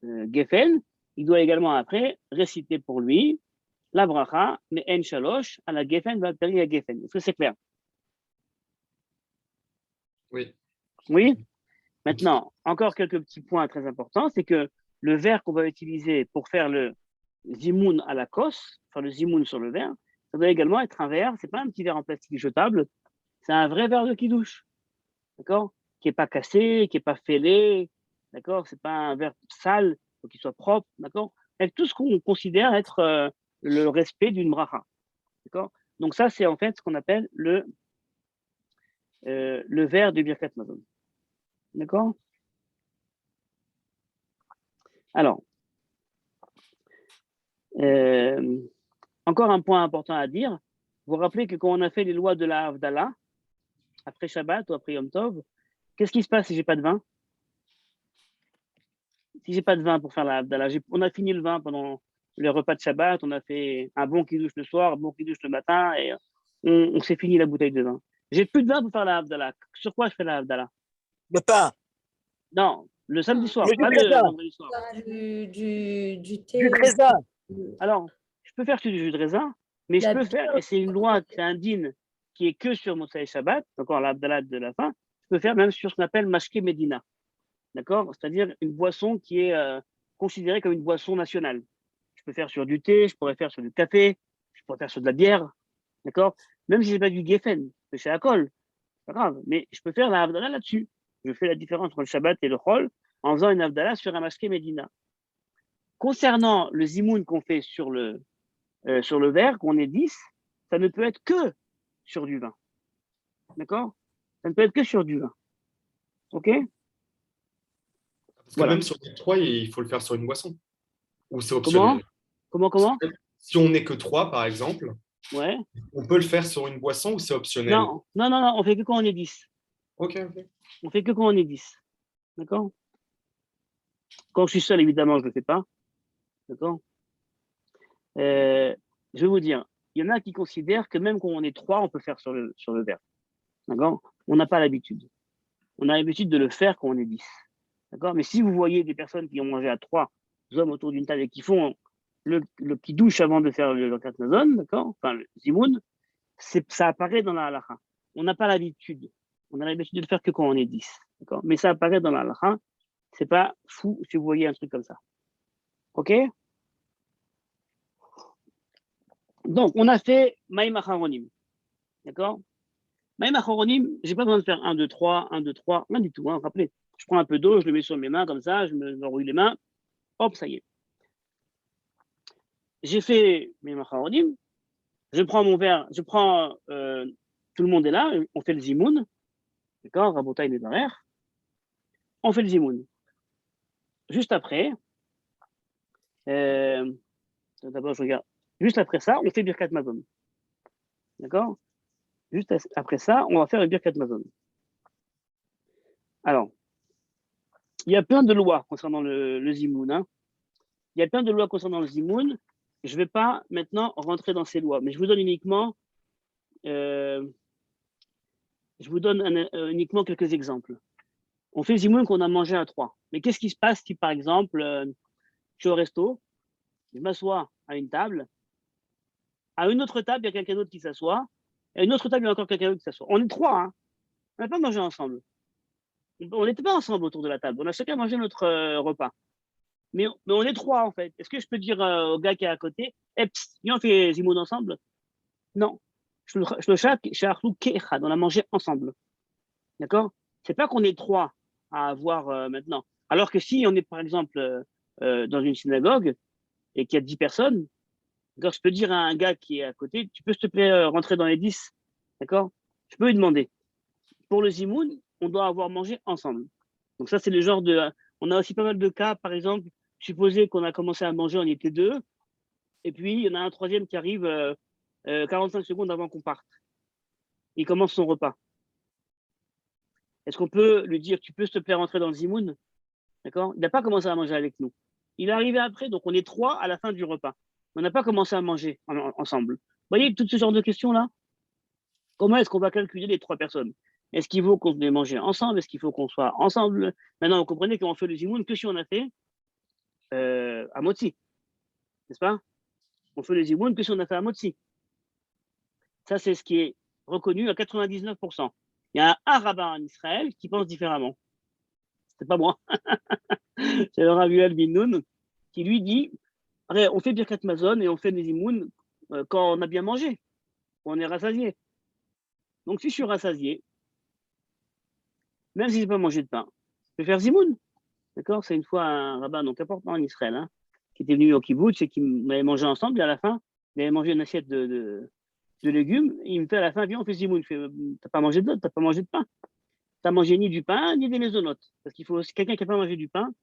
gefen, il doit également après réciter pour lui la bracha, mais en shalosh, à la gefen, d'alpérer à gefen. Est-ce que c'est clair? Oui. Oui. Maintenant, encore quelques petits points très importants, c'est que le verre qu'on va utiliser pour faire le zimoun à la kos, faire le zimoun sur le verre, ça doit également être un verre, c'est pas un petit verre en plastique jetable, c'est un vrai verre de kidouche, d'accord? Qui n'est pas cassé, qui n'est pas fêlé, d'accord? C'est pas un verre sale, faut qu'il soit propre, d'accord? Avec tout ce qu'on considère être le respect d'une bracha, d'accord? Donc ça, c'est en fait ce qu'on appelle le verre de Birkat Mazon. D'accord? Alors, encore un point important à dire. Vous vous rappelez que quand on a fait les lois de la Havdalah, après Shabbat ou après Yom Tov, qu'est-ce qui se passe si j'ai pas de vin? Si j'ai pas de vin pour faire la Havdalah, on a fini le vin pendant le repas de Shabbat, on a fait un bon kidouche le soir, un bon kidouche le matin, et on s'est fini la bouteille de vin. J'ai plus de vin pour faire la Havdalah. Sur quoi je fais la Havdalah? Le pain. Non, le samedi soir, Le pas le vendredi soir. Du thé. Du raisin. Alors, je peux faire du jus de raisin, mais je peux faire, et c'est une loi, c'est un din qui est que sur Moussaï Shabbat, encore l'Abdallah de la fin, je peux faire même sur ce qu'on appelle Mashke Medina, d'accord? C'est-à-dire une boisson qui est considérée comme une boisson nationale. Je peux faire sur du thé, je pourrais faire sur du café, je pourrais faire sur de la bière, d'accord? Même si je n'ai pas du Geffen, que c'est à col, c'est pas grave, mais je peux faire la Abdallah là-dessus. Je fais la différence entre le Shabbat et le Chol en faisant une Abdallah sur un Mashke Medina. Concernant le zimoun qu'on fait sur le verre, qu'on est 10, ça ne peut être que sur du vin. D'accord? Ça ne peut être que sur du vin. OK? Parce que Voilà. même sur les 3, il faut le faire sur une boisson. Ou c'est Comment? optionnel. Comment? Si on n'est que 3, par exemple, Ouais. on peut le faire sur une boisson ou c'est optionnel? Non, on fait que quand on est 10. Ok, ok. On fait que quand on est 10. D'accord? Quand je suis seul, évidemment, je ne le fais pas. D'accord? Je vais vous dire, il y en a qui considèrent que même quand on est 3, on peut faire sur le verre. D'accord? On n'a pas l'habitude. On a l'habitude de le faire quand on est 10. D'accord? Mais si vous voyez des personnes qui ont mangé à 3 hommes autour d'une table et qui font qui douche avant de faire le Birkat Mazon, d'accord? Enfin, le Zimoun, ça apparaît dans la halakha. On n'a pas l'habitude. On a l'habitude de le faire que quand on est 10. D'accord? Mais ça apparaît dans la halakha. C'est pas fou si vous voyez un truc comme ça. OK? Donc, on a fait Maïm Acharonim. D'accord? Maïm Acharonim, j'ai pas besoin de faire 1, 2, 3, 1, 2, 3, rien du tout. Hein, rappelez, je prends un peu d'eau, je le mets sur mes mains comme ça, je me rouille les mains, hop, ça y est. J'ai fait Maïm Acharonim, je prends mon verre, tout le monde est là, on fait le Zimoun. D'accord? Rabotaï les barrières. On fait le Zimoun. Juste après, d'abord, je regarde. Juste après ça, on fait Birkat Mazon. D'accord? Juste après ça, on va faire le Birkat Mazon. Alors, il y a plein de lois concernant le Zimoun. Hein. Il y a plein de lois concernant le Zimoun. Je ne vais pas maintenant rentrer dans ces lois, mais je vous donne uniquement, uniquement quelques exemples. On fait le Zimoun qu'on a mangé à 3. Mais qu'est-ce qui se passe si, par exemple, je suis au resto, je m'assois à une table, à une autre table, il y a quelqu'un d'autre qui s'assoit, et à une autre table, il y a encore quelqu'un d'autre qui s'assoit. On est 3, hein. On n'a pas mangé ensemble. On n'était pas ensemble autour de la table. On a chacun mangé notre repas. Mais on est 3, en fait. Est-ce que je peux dire au gars qui est à côté, viens, on fait Zimoun ensemble? Non. On a mangé ensemble. D'accord? C'est pas qu'on est 3 à avoir maintenant. Alors que si on est, par exemple, dans une synagogue et qu'il y a 10 personnes, d'accord, je peux dire à un gars qui est à côté, tu peux, s'il te plaît, rentrer dans les 10. D'accord? Je peux lui demander. Pour le Zimoun, on doit avoir mangé ensemble. Donc ça, c'est le genre de... On a aussi pas mal de cas, par exemple, supposez qu'on a commencé à manger, on était 2, et puis il y en a un troisième qui arrive 45 secondes avant qu'on parte. Il commence son repas. Est-ce qu'on peut lui dire, tu peux s'il te plaît rentrer dans le Zimoun? D'accord? Il n'a pas commencé à manger avec nous. Il est arrivé après, donc on est 3 à la fin du repas. On n'a pas commencé à manger ensemble. Vous voyez, tout ce genre de questions-là? Comment est-ce qu'on va calculer les 3 personnes? Est-ce qu'il faut qu'on ait mangé ensemble? Est-ce qu'il faut qu'on soit ensemble? Maintenant, vous comprenez qu'on fait le Zimoun que si on a fait à Motsi. N'est-ce pas? On fait le Zimoun que si on a fait à Motsi. Ça, c'est ce qui est reconnu à 99%. Il y a un rabbin en Israël qui pense différemment. C'est pas moi. C'est le Rav Yuel bin Nun qui lui dit, on fait Birkat Mazon et on fait des Zimoun quand on a bien mangé. On est rassasié. Donc, si je suis rassasié, même si je n'ai pas mangé de pain, je vais faire Zimoun. D'accord? C'est une fois un rabbin donc important en Israël, hein, qui était venu au kibbutz et qui m'avait mangé ensemble. Et à la fin, il avait mangé une assiette de légumes. Et il me fait à la fin, viens, on fait Zimoun. Je fais, t'as pas mangé de pain. T'as mangé ni du pain, ni des mésonotes. Parce qu'il faut aussi quelqu'un qui n'a pas mangé du pain.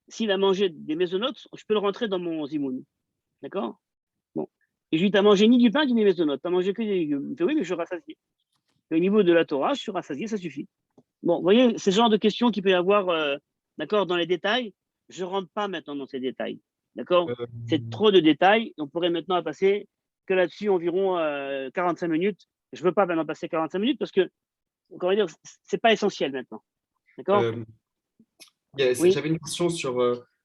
S'il a mangé des mésonotes, je peux le rentrer dans mon Zimoun. D'accord? Bon. Et je lui dis, t'as mangé ni du pain, ni des mésonotes. T'as mangé que des légumes. Il me fait, oui, mais je suis rassasié. Et au niveau de la Torah, je suis rassasié, ça suffit. Bon, vous voyez, c'est ce genre de questions qu'il peut y avoir, d'accord, dans les détails. Je ne rentre pas maintenant dans ces détails. D'accord? C'est trop de détails. On pourrait maintenant passer que là-dessus environ 45 minutes. Je ne veux pas maintenant passer 45 minutes parce que, comment dire, ce n'est pas essentiel maintenant. D'accord? Oui. J'avais une question sur,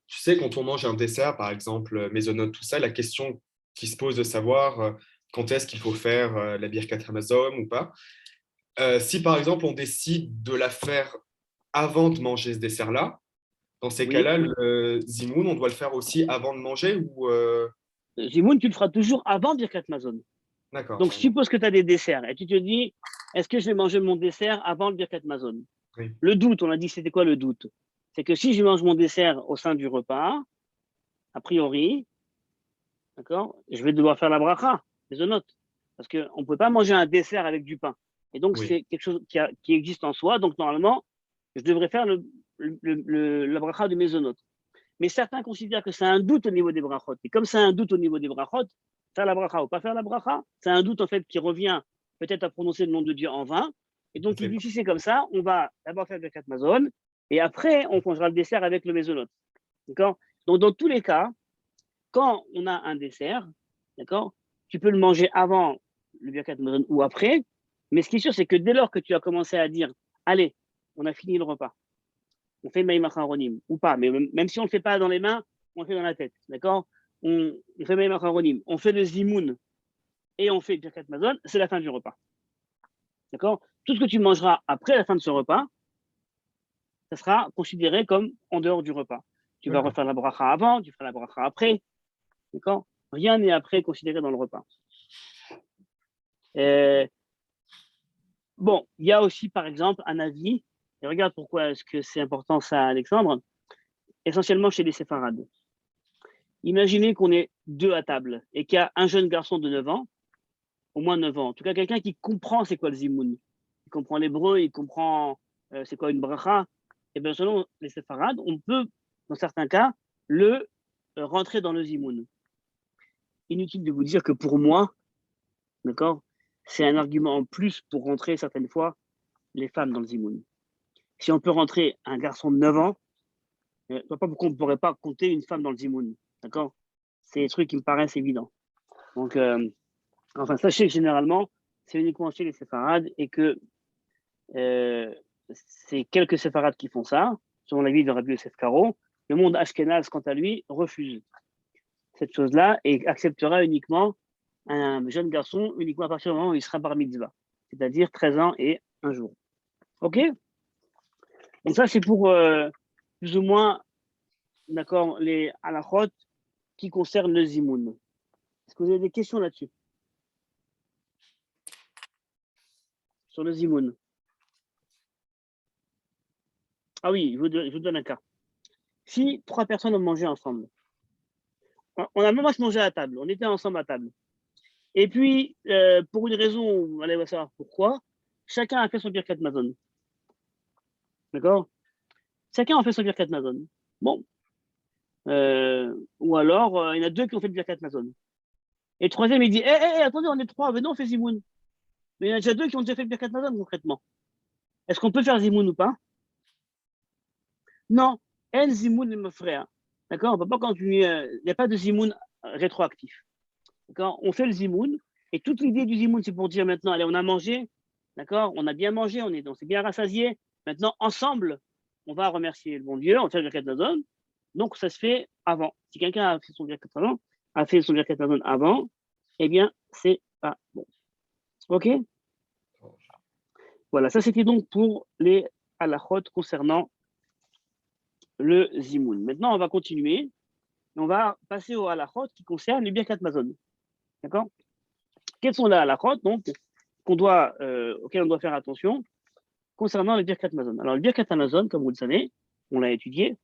tu sais, quand on mange un dessert, par exemple, mésonote, tout ça, la question qui se pose de savoir quand est-ce qu'il faut faire la Birkat Hamazon ou pas. Si, par exemple, on décide de la faire avant de manger ce dessert-là, dans ces cas-là, le Zimoun, on doit le faire aussi avant de manger ou Zimoun, tu le feras toujours avant Birkat Mazon. D'accord. Donc, suppose que tu as des desserts et tu te dis, est-ce que je vais manger mon dessert avant le Birkat Mazon? Oui. Le doute, on a dit, c'était quoi le doute? C'est que si je mange mon dessert au sein du repas, a priori, d'accord, je vais devoir faire la bracha. mezonot. Parce qu'on ne peut pas manger un dessert avec du pain. Et donc, Oui. c'est quelque chose qui existe en soi. Donc, normalement, je devrais faire la bracha du mezonot. Mais certains considèrent que c'est un doute au niveau des brachot. Et comme c'est un doute au niveau des brachot, faire la bracha ou pas faire la bracha, c'est un doute en fait qui revient peut-être à prononcer le nom de Dieu en vain. Et donc, il dit, si c'est comme ça, on va d'abord faire le Birkat Mazon, et après, on mangera le dessert avec le mezonot. D'accord? Donc, dans tous les cas, quand on a un dessert, d'accord, tu peux le manger avant le Birkat Mazon ou après, mais ce qui est sûr, c'est que dès lors que tu as commencé à dire, allez, on a fini le repas, on fait Maïm Acharonim ou pas, mais même si on ne le fait pas dans les mains, on le fait dans la tête, d'accord, on fait Maïm Acharonim, on fait le Zimoun et on fait Birkat Mazon, c'est la fin du repas. D'accord? Tout ce que tu mangeras après la fin de ce repas, ça sera considéré comme en dehors du repas. Tu vas refaire la bracha avant, tu feras la bracha après. D'accord? Rien n'est après considéré dans le repas. Bon, il y a aussi, par exemple, un avis, et regarde pourquoi est-ce que c'est important ça, Alexandre, essentiellement chez les séfarades. Imaginez qu'on est deux à table et qu'il y a un jeune garçon de 9 ans, au moins 9 ans, en tout cas quelqu'un qui comprend c'est quoi le zimoun, il comprend l'hébreu, il comprend c'est quoi une bracha, et bien selon les séfarades, on peut, dans certains cas, le rentrer dans le zimoun. Inutile de vous dire que pour moi, d'accord, c'est un argument en plus pour rentrer certaines fois les femmes dans le zimoun. Si on peut rentrer un garçon de 9 ans, je ne vois pas pourquoi on ne pourrait pas compter une femme dans le zimoun, d'accord? C'est des trucs qui me paraissent évidents. Donc, enfin, sachez que généralement, c'est uniquement chez les séfarades et que c'est quelques séfarades qui font ça, selon l'avis de Rabbi Yosef Karo. Le monde ashkénaze, quant à lui, refuse cette chose-là et acceptera uniquement un jeune garçon uniquement à partir du moment où il sera bar mitzvah, c'est-à-dire 13 ans et un jour. OK? Donc ça, c'est pour plus ou moins, d'accord, les halachot qui concernent le zimoun. Est-ce que vous avez des questions là-dessus? Sur le zimoun? Ah oui, je vous donne un cas. Si 3 personnes ont mangé ensemble, on a même pas se manger à la table, on était ensemble à table. Et puis, pour une raison, allez, on va savoir pourquoi, chacun a fait son birkat mazon. D'accord? Chacun a fait son birkat mazon. Bon. Ou alors, il y en a 2 qui ont fait le birkat mazon. Et le troisième, il dit, attendez, on est 3, venez, on fait zimoun. Mais il y en a déjà 2 qui ont déjà fait le birkat mazon, concrètement. Est-ce qu'on peut faire zimoun ou pas? Non. En zimoun, mon frère. D'accord? On ne peut pas continuer. Il n'y a pas de zimoun rétroactif. D'accord? On fait le zimoun. Et toute l'idée du zimoun, c'est pour dire maintenant, allez, on a mangé. D'accord? On a bien mangé, on s'est bien rassasié. Maintenant, ensemble, on va remercier le bon Dieu, on fait le birkat mazon. Donc, ça se fait avant. Si quelqu'un a fait son birkat mazon avant, eh bien, c'est pas bon. OK? Voilà, ça c'était donc pour les halachot concernant le zimoun. Maintenant, on va continuer. On va passer au halachot qui concerne le birkat mazon. D'accord? Quels sont les halachot donc auxquels on doit faire attention concernant le birkat mazon? Alors, le birkat mazon, comme vous le savez, on l'a étudié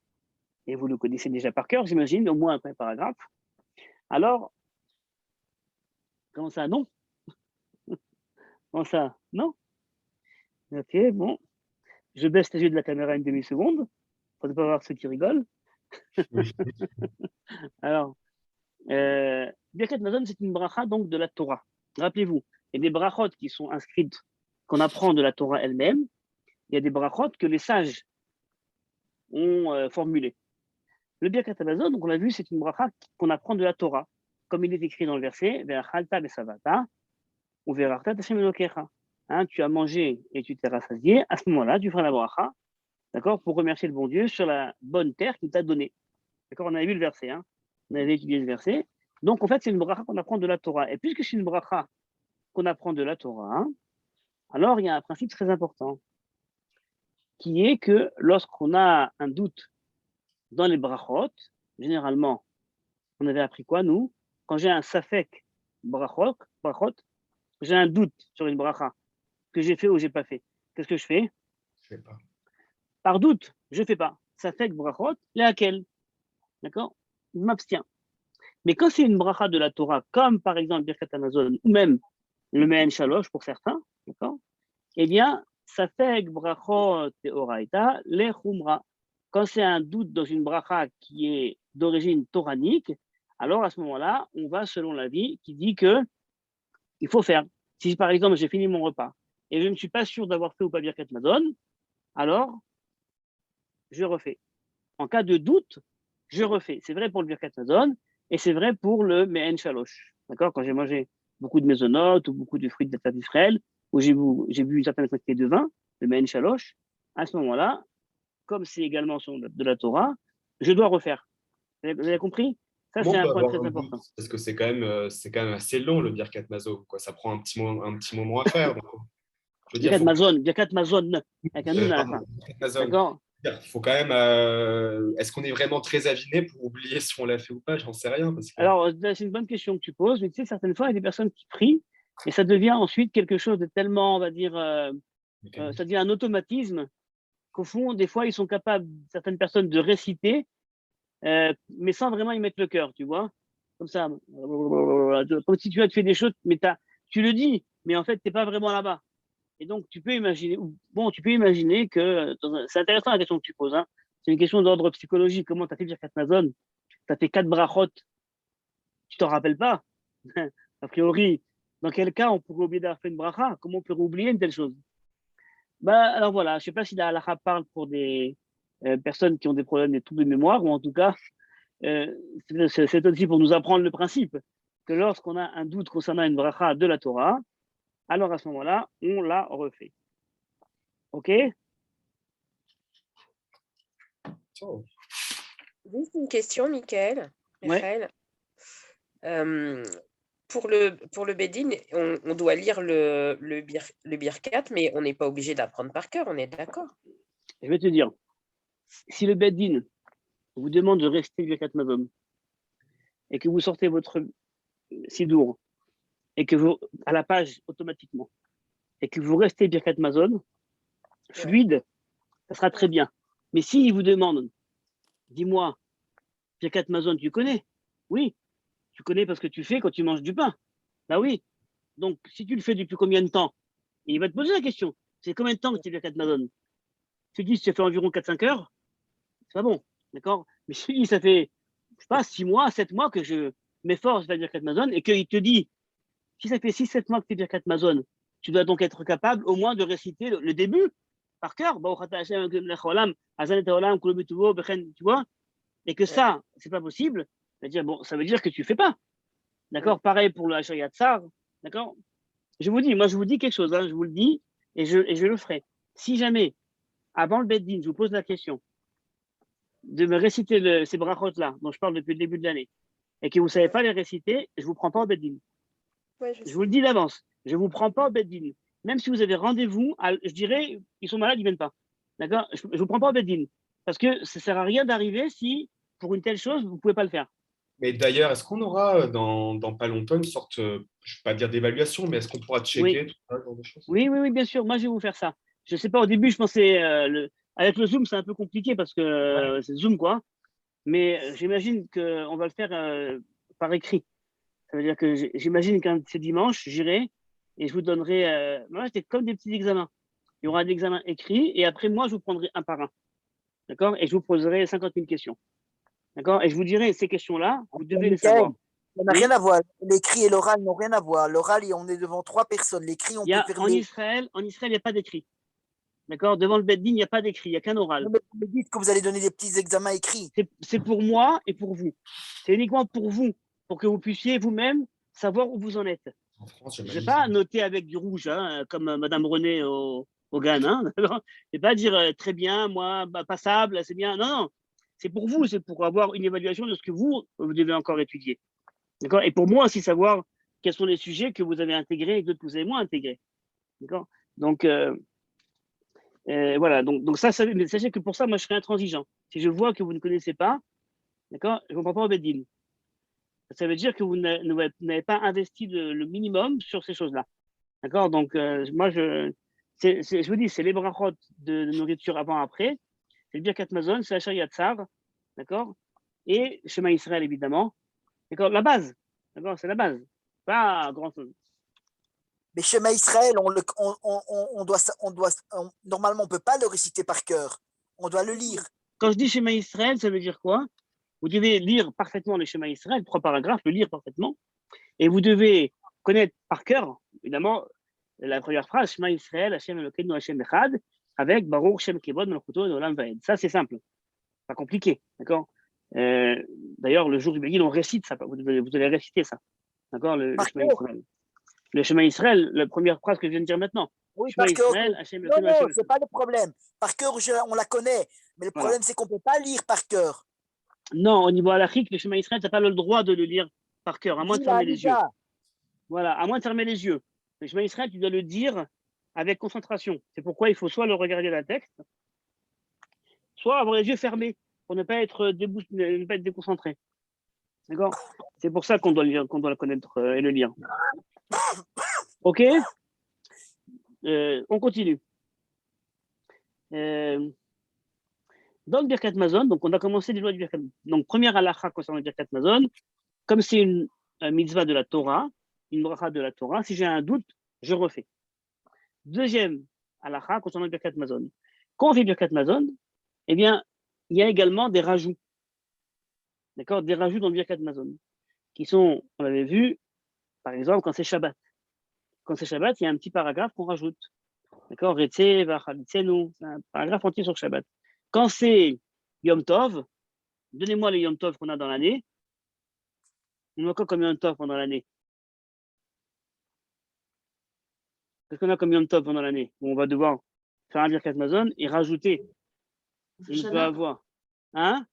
et vous le connaissez déjà par cœur, j'imagine, au moins après paragraphe. Alors, comment ça, non? Comment ça, non? Ok, bon. Je baisse les yeux de la caméra une demi-seconde pour ne pas voir ceux qui rigolent. Alors, Birkat Mazon, c'est une bracha donc de la Torah. Rappelez-vous, il y a des brachot qui sont inscrites, qu'on apprend de la Torah elle-même. Il y a des brachot que les sages ont formulées. Le Birkat Mazon, donc on l'a vu, c'est une bracha qu'on apprend de la Torah, comme il est écrit dans le verset, Ve'achalta besavata, ou ve'arachta Hashem Elokecha. Tu as mangé et tu t'es rassasié. À ce moment-là, tu feras la bracha, d'accord, pour remercier le bon Dieu sur la bonne terre qu'il t'a donnée. D'accord, on avait vu le verset, on avait étudié le verset. Donc, en fait, c'est une bracha qu'on apprend de la Torah. Et puisque c'est une bracha qu'on apprend de la Torah, alors il y a un principe très important, qui est que lorsqu'on a un doute dans les brachot, généralement, on avait appris quoi, nous? Quand j'ai un safek brachot, j'ai un doute sur une bracha, que j'ai fait ou j'ai pas fait. Qu'est-ce que je fais? Je sais pas. Par doute, je fais pas. Safek brachot, laquelle? D'accord? Je m'abstiens. Mais quand c'est une bracha de la Torah, comme par exemple Birkat Hamazon, ou même le Mehen Shalosh pour certains, d'accord, eh bien, ça fait avec brachot teoraita les chumra. Quand c'est un doute dans une bracha qui est d'origine toranique, alors à ce moment-là, on va selon l'avis qui dit que il faut faire. Si par exemple j'ai fini mon repas et je ne suis pas sûr d'avoir fait ou pas Birkat Hamazon, alors je refais. En cas de doute, je refais. C'est vrai pour le Birkat Hamazon et c'est vrai pour le Mehen Shalosh. D'accord? Quand j'ai mangé beaucoup de mésonotes ou beaucoup de fruits d'Israël, où j'ai bu une certaine quantité de vin, le Mehen Shalosh, à ce moment-là, comme c'est également de la Torah, je dois refaire. Vous avez compris? Ça, Comment c'est on un peut point avoir très un doute? important. Parce que c'est quand même assez long le Birkat Mazo, quoi. Ça prend un petit moment à faire. Donc, je veux dire, Birkat Mazon, avec un nun à la pardon, fin. Birkat Mazon. D'accord? Faut quand même. Est-ce qu'on est vraiment très aviné pour oublier si on l'a fait ou pas? J'en sais rien. Parce que... Alors, c'est une bonne question que tu poses, mais tu sais, certaines fois, il y a des personnes qui prient et ça devient ensuite quelque chose de tellement, on va dire, ça devient un automatisme qu'au fond, des fois, ils sont capables, certaines personnes, de réciter, mais sans vraiment y mettre le cœur, tu vois? Comme ça. Comme si tu as fait des choses, mais tu le dis, mais en fait, tu n'es pas vraiment là-bas. Et donc, tu peux imaginer, tu peux imaginer que, c'est intéressant la question que tu poses, hein. C'est une question d'ordre psychologique. Comment tu as fait Birkat Mazon? Tu as fait 4 brachot, tu t'en rappelles pas? A priori, dans quel cas on pourrait oublier d'avoir fait une bracha? Comment on peut oublier une telle chose? Bah, alors voilà, je ne sais pas si la halakha parle pour des personnes qui ont des problèmes, des troubles de mémoire, ou en tout cas, euh, c'est aussi pour nous apprendre le principe que lorsqu'on a un doute concernant une bracha de la Torah, alors à ce moment-là, on la refait. OK? Oh. Juste une question, Ouais. Michael. Pour le Bedin, on doit lire le Birkat, mais on n'est pas obligé d'apprendre par cœur, on est d'accord? Je vais te dire, si le Beddin vous demande de rester Birkat Mazon et que vous sortez votre sidour et que vous, à la page automatiquement, et que vous restez Birkat Mazon, fluide, ça sera très bien. Mais s'il vous demande, dis-moi, Birkat Mazon, tu connais? Oui, tu connais parce que tu fais quand tu manges du pain. Bah oui. Donc, si tu le fais depuis combien de temps? Et il va te poser la question. C'est combien de temps que tu es Birkat Mazon? Tu dis, ça fait environ 4-5 heures, c'est pas bon, d'accord? Mais si ça fait, je sais pas, 6 mois, 7 mois que je m'efforce de Birkat Mazon et qu'il te dit, si ça fait 6-7 mois que tu es Birkat Mazon, tu dois donc être capable au moins de réciter le début par cœur, tu vois, et que ça, c'est pas possible, c'est-à-dire, bon, ça veut dire que tu fais pas, d'accord? Pareil pour le Hachayat Tsar, d'accord? Je vous dis, moi, je vous dis quelque chose, hein, je vous le dis, et je le ferai. Si jamais, avant le Beddin, je vous pose la question de me réciter ces brachot-là, dont je parle depuis le début de l'année, et que vous ne savez pas les réciter, je ne vous prends pas au Beddin. Ouais, je vous le dis d'avance, je ne vous prends pas au Beddin. Même si vous avez rendez-vous, je dirais, ils sont malades, ils ne viennent pas. D'accord? Je ne vous prends pas au Beddin. Parce que ça ne sert à rien d'arriver si, pour une telle chose, vous ne pouvez pas le faire. Mais d'ailleurs, est-ce qu'on aura dans pas longtemps une sorte, je ne vais pas dire d'évaluation, mais est-ce qu'on pourra checker Oui. tout ça, ce genre de choses? Oui, bien sûr. Moi, je vais vous faire ça. Je ne sais pas, au début, je pensais, avec le Zoom, c'est un peu compliqué parce que c'est Zoom, quoi. Mais j'imagine qu'on va le faire par écrit. Ça veut dire que j'imagine qu'un de ces dimanches, j'irai et je vous donnerai. Voilà, c'est comme des petits examens. Il y aura des examens écrits et après, moi, je vous prendrai un par un. D'accord? Et je vous poserai 50 000 questions. D'accord? Et je vous dirai ces questions-là, vous devez les savoir. Ça n'a rien à voir. L'écrit et l'oral n'ont rien à voir. L'oral, on est devant 3 personnes. L'écrit, on peut faire en Israël, il n'y a pas d'écrit. D'accord? Devant le Beddin, il n'y a pas d'écrit, il n'y a qu'un oral. Non, mais vous me dites que vous allez donner des petits examens écrits. C'est pour moi et pour vous. C'est uniquement pour vous, pour que vous puissiez vous-même savoir où vous en êtes. En France, Je ne vais pas noter avec du rouge, hein, comme Madame René au GAN. Hein, je ne vais pas dire très bien, moi, passable, c'est bien. Non, non. C'est pour vous, c'est pour avoir une évaluation de ce que vous devez encore étudier. D'accord? Et pour moi aussi savoir quels sont les sujets que vous avez intégrés et d'autres que vous avez moins intégrés. D'accord? Donc, voilà. Donc ça, sachez que pour ça, moi, je serai intransigeant. Si je vois que vous ne connaissez pas, d'accord, je ne comprends pas au Beddin. Ça veut dire que vous n'avez pas investi le minimum sur ces choses-là. D'accord? Donc, moi, je vous dis, c'est les brachot de nourriture avant-après. C'est le Birkat Mazon, c'est la Shariat Tsar. D'accord? Et Shema Israël, évidemment. D'accord, la base. D'accord, c'est la base. Pas grand-chose. Mais Shema Israël, normalement, on ne peut pas le réciter par cœur. On doit le lire. Quand je dis Shema Israël, ça veut dire quoi? Vous devez lire parfaitement le Shema Israël, 3 paragraphes, le lire parfaitement. Et vous devez connaître par cœur, évidemment, la première phrase, Shema Israël, Hashem Elokeinu Hashem Echad, avec Baruch Shem Kevod Malchuto Olam Vaed. Ça, c'est simple. Pas compliqué, d'accord? D'ailleurs, le jour du Begin, on récite ça. Vous allez réciter ça. D'accord? Le Shema Israël. Le Shema Israël, la première phrase que je viens de dire maintenant. Oui, Shema par cœur. Israël, Hashem Elokeinu Non, Hashem c'est pas le problème. Par cœur, on la connaît. Mais le problème, c'est qu'on ne peut pas lire par cœur. Non, au niveau halachique, le Shema Israël, tu n'as pas le droit de le lire par cœur, à moins de fermer les yeux. Voilà, à moins de fermer les yeux. Le Shema Israël, tu dois le dire avec concentration. C'est pourquoi il faut soit le regarder dans le texte, soit avoir les yeux fermés pour ne pas être déconcentré. D'accord? C'est pour ça qu'on doit le connaître et le lire. Ok? On continue. Dans le Birkat Mazon, donc on a commencé les lois du Birkat Mazon. Donc, première halakha concernant le Birkat Mazon, comme c'est une mitzvah de la Torah, une bracha de la Torah, si j'ai un doute, je refais. Deuxième halakha concernant le Birkat Mazon. Quand on fait Birkat Mazon, eh bien, il y a également des rajouts. D'accord? Des rajouts dans le Birkat Mazon, qui sont, on l'avait vu, par exemple, quand c'est Shabbat. Quand c'est Shabbat, il y a un petit paragraphe qu'on rajoute. D'accord? C'est un paragraphe entier sur Shabbat. Quand c'est Yom Tov, donnez-moi les Yom Tov qu'on a dans l'année. On a quoi comme Yom Tov pendant l'année? Qu'est-ce qu'on a comme Yom Tov pendant l'année? On va devoir faire un Birkat Mazon et rajouter. On peut avoir. Hein?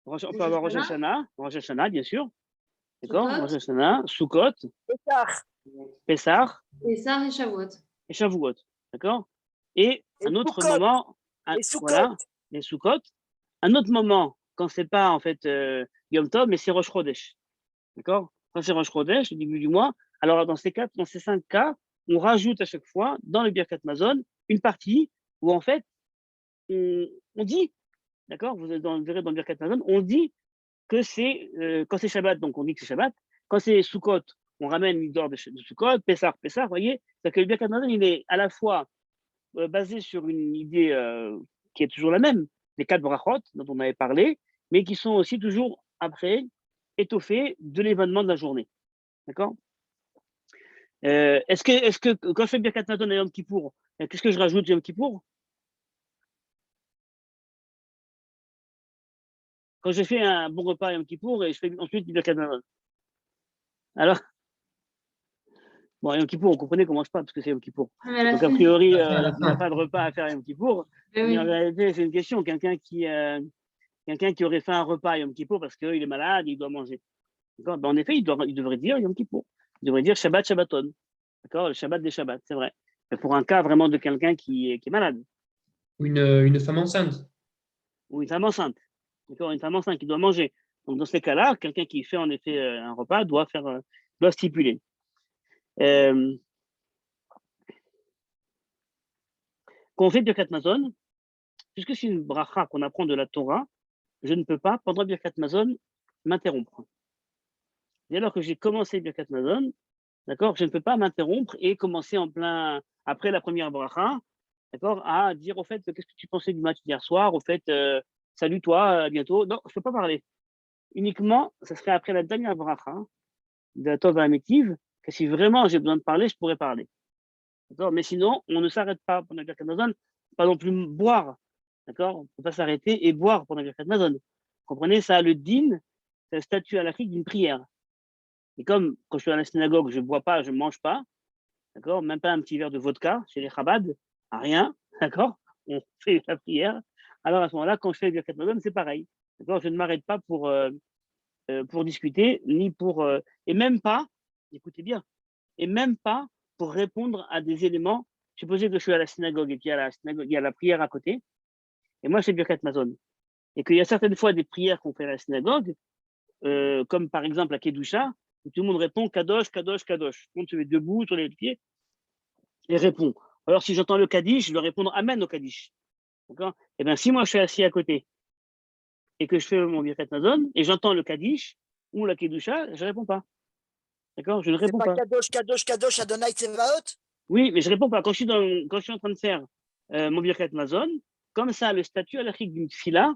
On peut avoir Rosh Hashanah, bien sûr. D'accord? Rosh Hashanah, Sukkot, Pessah et Shavuot. Et Shavuot. D'accord? Et un autre moment. Voilà, les Sukkot. Un autre moment, quand c'est pas en fait Yom Tov, mais c'est Rosh Chodesh. D'accord? Quand c'est Rosh Chodesh, au début du mois, alors dans ces 5 cas, on rajoute à chaque fois dans le Birkat Mazon une partie où en fait on dit, d'accord? Vous verrez dans le Birkat Mazon, on dit que c'est quand c'est Shabbat, donc on dit que c'est Shabbat. Quand c'est Sukkot, on ramène une d'or de Sukkot, Pessah, vous voyez? C'est que le Birkat Mazon, il est à la fois basé sur une idée qui est toujours la même, les 4 brachot dont on avait parlé, mais qui sont aussi toujours après étoffés de l'événement de la journée. D'accord? Est-ce que quand je fais Birkat Mazon à Yom Kippour, qu'est-ce que je rajoute Yom Kippour? Quand je fais un bon repas à Yom Kippour et je fais ensuite du Birkat Mazon. Alors, bon, Yom Kippour, on comprenait qu'on ne mange pas parce que c'est Yom Kippour. Donc, a priori, il n'y a pas de repas à faire à Yom Kippour. Mais en réalité, c'est une question. Quelqu'un qui aurait fait un repas à Yom Kippour parce qu'il est malade, il doit manger. Ben, en effet, il devrait dire Yom Kippour. Il devrait dire Shabbat Shabbaton. D'accord? Le Shabbat des Shabbats, c'est vrai. Mais pour un cas vraiment de quelqu'un qui est malade. Ou une femme enceinte. Ou une femme enceinte. D'accord? Une femme enceinte qui doit manger. Donc, dans ces cas-là, quelqu'un qui fait en effet un repas doit stipuler. Quand on fait Birkat Mazon, puisque c'est une bracha qu'on apprend de la Torah, je ne peux pas, pendant Birkat Mazon, m'interrompre. Dès lors que j'ai commencé Birkat Mazon, d'accord, je ne peux pas m'interrompre et commencer en plein, après la première bracha, d'accord, à dire au fait, qu'est-ce que tu pensais du match d'hier soir, au fait, salut toi, à bientôt. Non, je ne peux pas parler. Uniquement, ça serait après la dernière bracha de la Tov Hamitiv, que si vraiment j'ai besoin de parler, je pourrais parler. D'accord? Mais sinon, on ne s'arrête pas pendant Birkat Mazon, pas non plus boire. D'accord? On ne peut pas s'arrêter et boire pendant Birkat Mazon. Vous comprenez? Ça a le din, c'est le statut halachique d'une prière. Et comme quand je suis à la synagogue, je ne bois pas, je ne mange pas, d'accord? Même pas un petit verre de vodka chez les Chabad, rien, d'accord? On fait la prière. Alors à ce moment-là, quand je fais Birkat Mazon, c'est pareil. D'accord? Je ne m'arrête pas pour discuter, ni pour. Et même pas, écoutez bien, et même pas pour répondre à des éléments. Supposez que je suis à la synagogue et qu'il y a la prière à côté, et moi je fais Birkat Mazon. Et qu'il y a certaines fois des prières qu'on fait à la synagogue, comme par exemple la Kedusha, où tout le monde répond Kadosh, Kadosh, Kadosh. Tout le monde se met debout sur les pieds et répond. Alors si j'entends le Kaddish, je dois répondre Amen au Kaddish. D'accord? Et bien si moi je suis assis à côté et que je fais mon Birkat Mazon et j'entends le Kaddish, ou la Kedusha, je ne réponds pas. D'accord? Je ne C'est réponds pas pas. Kadosh, Kadosh, Kadosh, Adonai Tsevaot? Oui, mais je ne réponds pas. Quand je suis en train de faire mon Birkat Mazon, comme ça, le statut halachique d'une fila,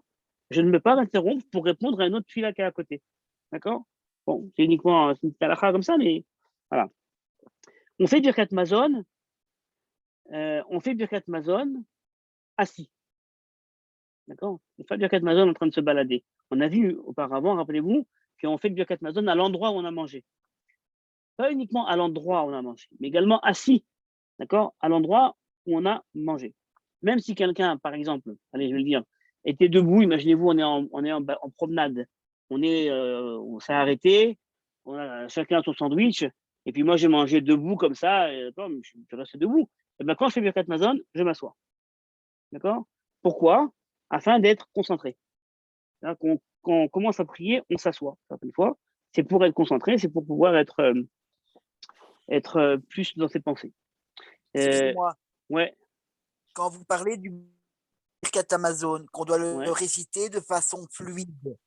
je ne peux pas m'interrompre pour répondre à une autre fila qui est à côté. D'accord? Bon, c'est uniquement une petite halakha comme ça, mais voilà. On fait Birkat Mazon, assis. D'accord? On fait Birkat Mazon en train de se balader. On a vu auparavant, rappelez-vous, qu'on fait le Birkat Mazon à l'endroit où on a mangé. Pas uniquement à l'endroit où on a mangé, mais également assis, d'accord? À l'endroit où on a mangé. Même si quelqu'un, par exemple, allez, je vais le dire, était debout, imaginez-vous, on est en promenade, on s'est arrêté, on a chacun son sandwich, et puis moi j'ai mangé debout comme ça, et, je reste debout. Et ben, quand je fais Birkat Mazon, je m'assois. D'accord? Pourquoi? Afin d'être concentré. Quand on commence à prier, on s'assoit. Certaines fois, c'est pour être concentré, c'est pour pouvoir être plus dans ses pensées. Excusez-moi, Ouais, quand vous parlez du Birkat Amazon, qu'on doit le ouais, réciter de façon fluide,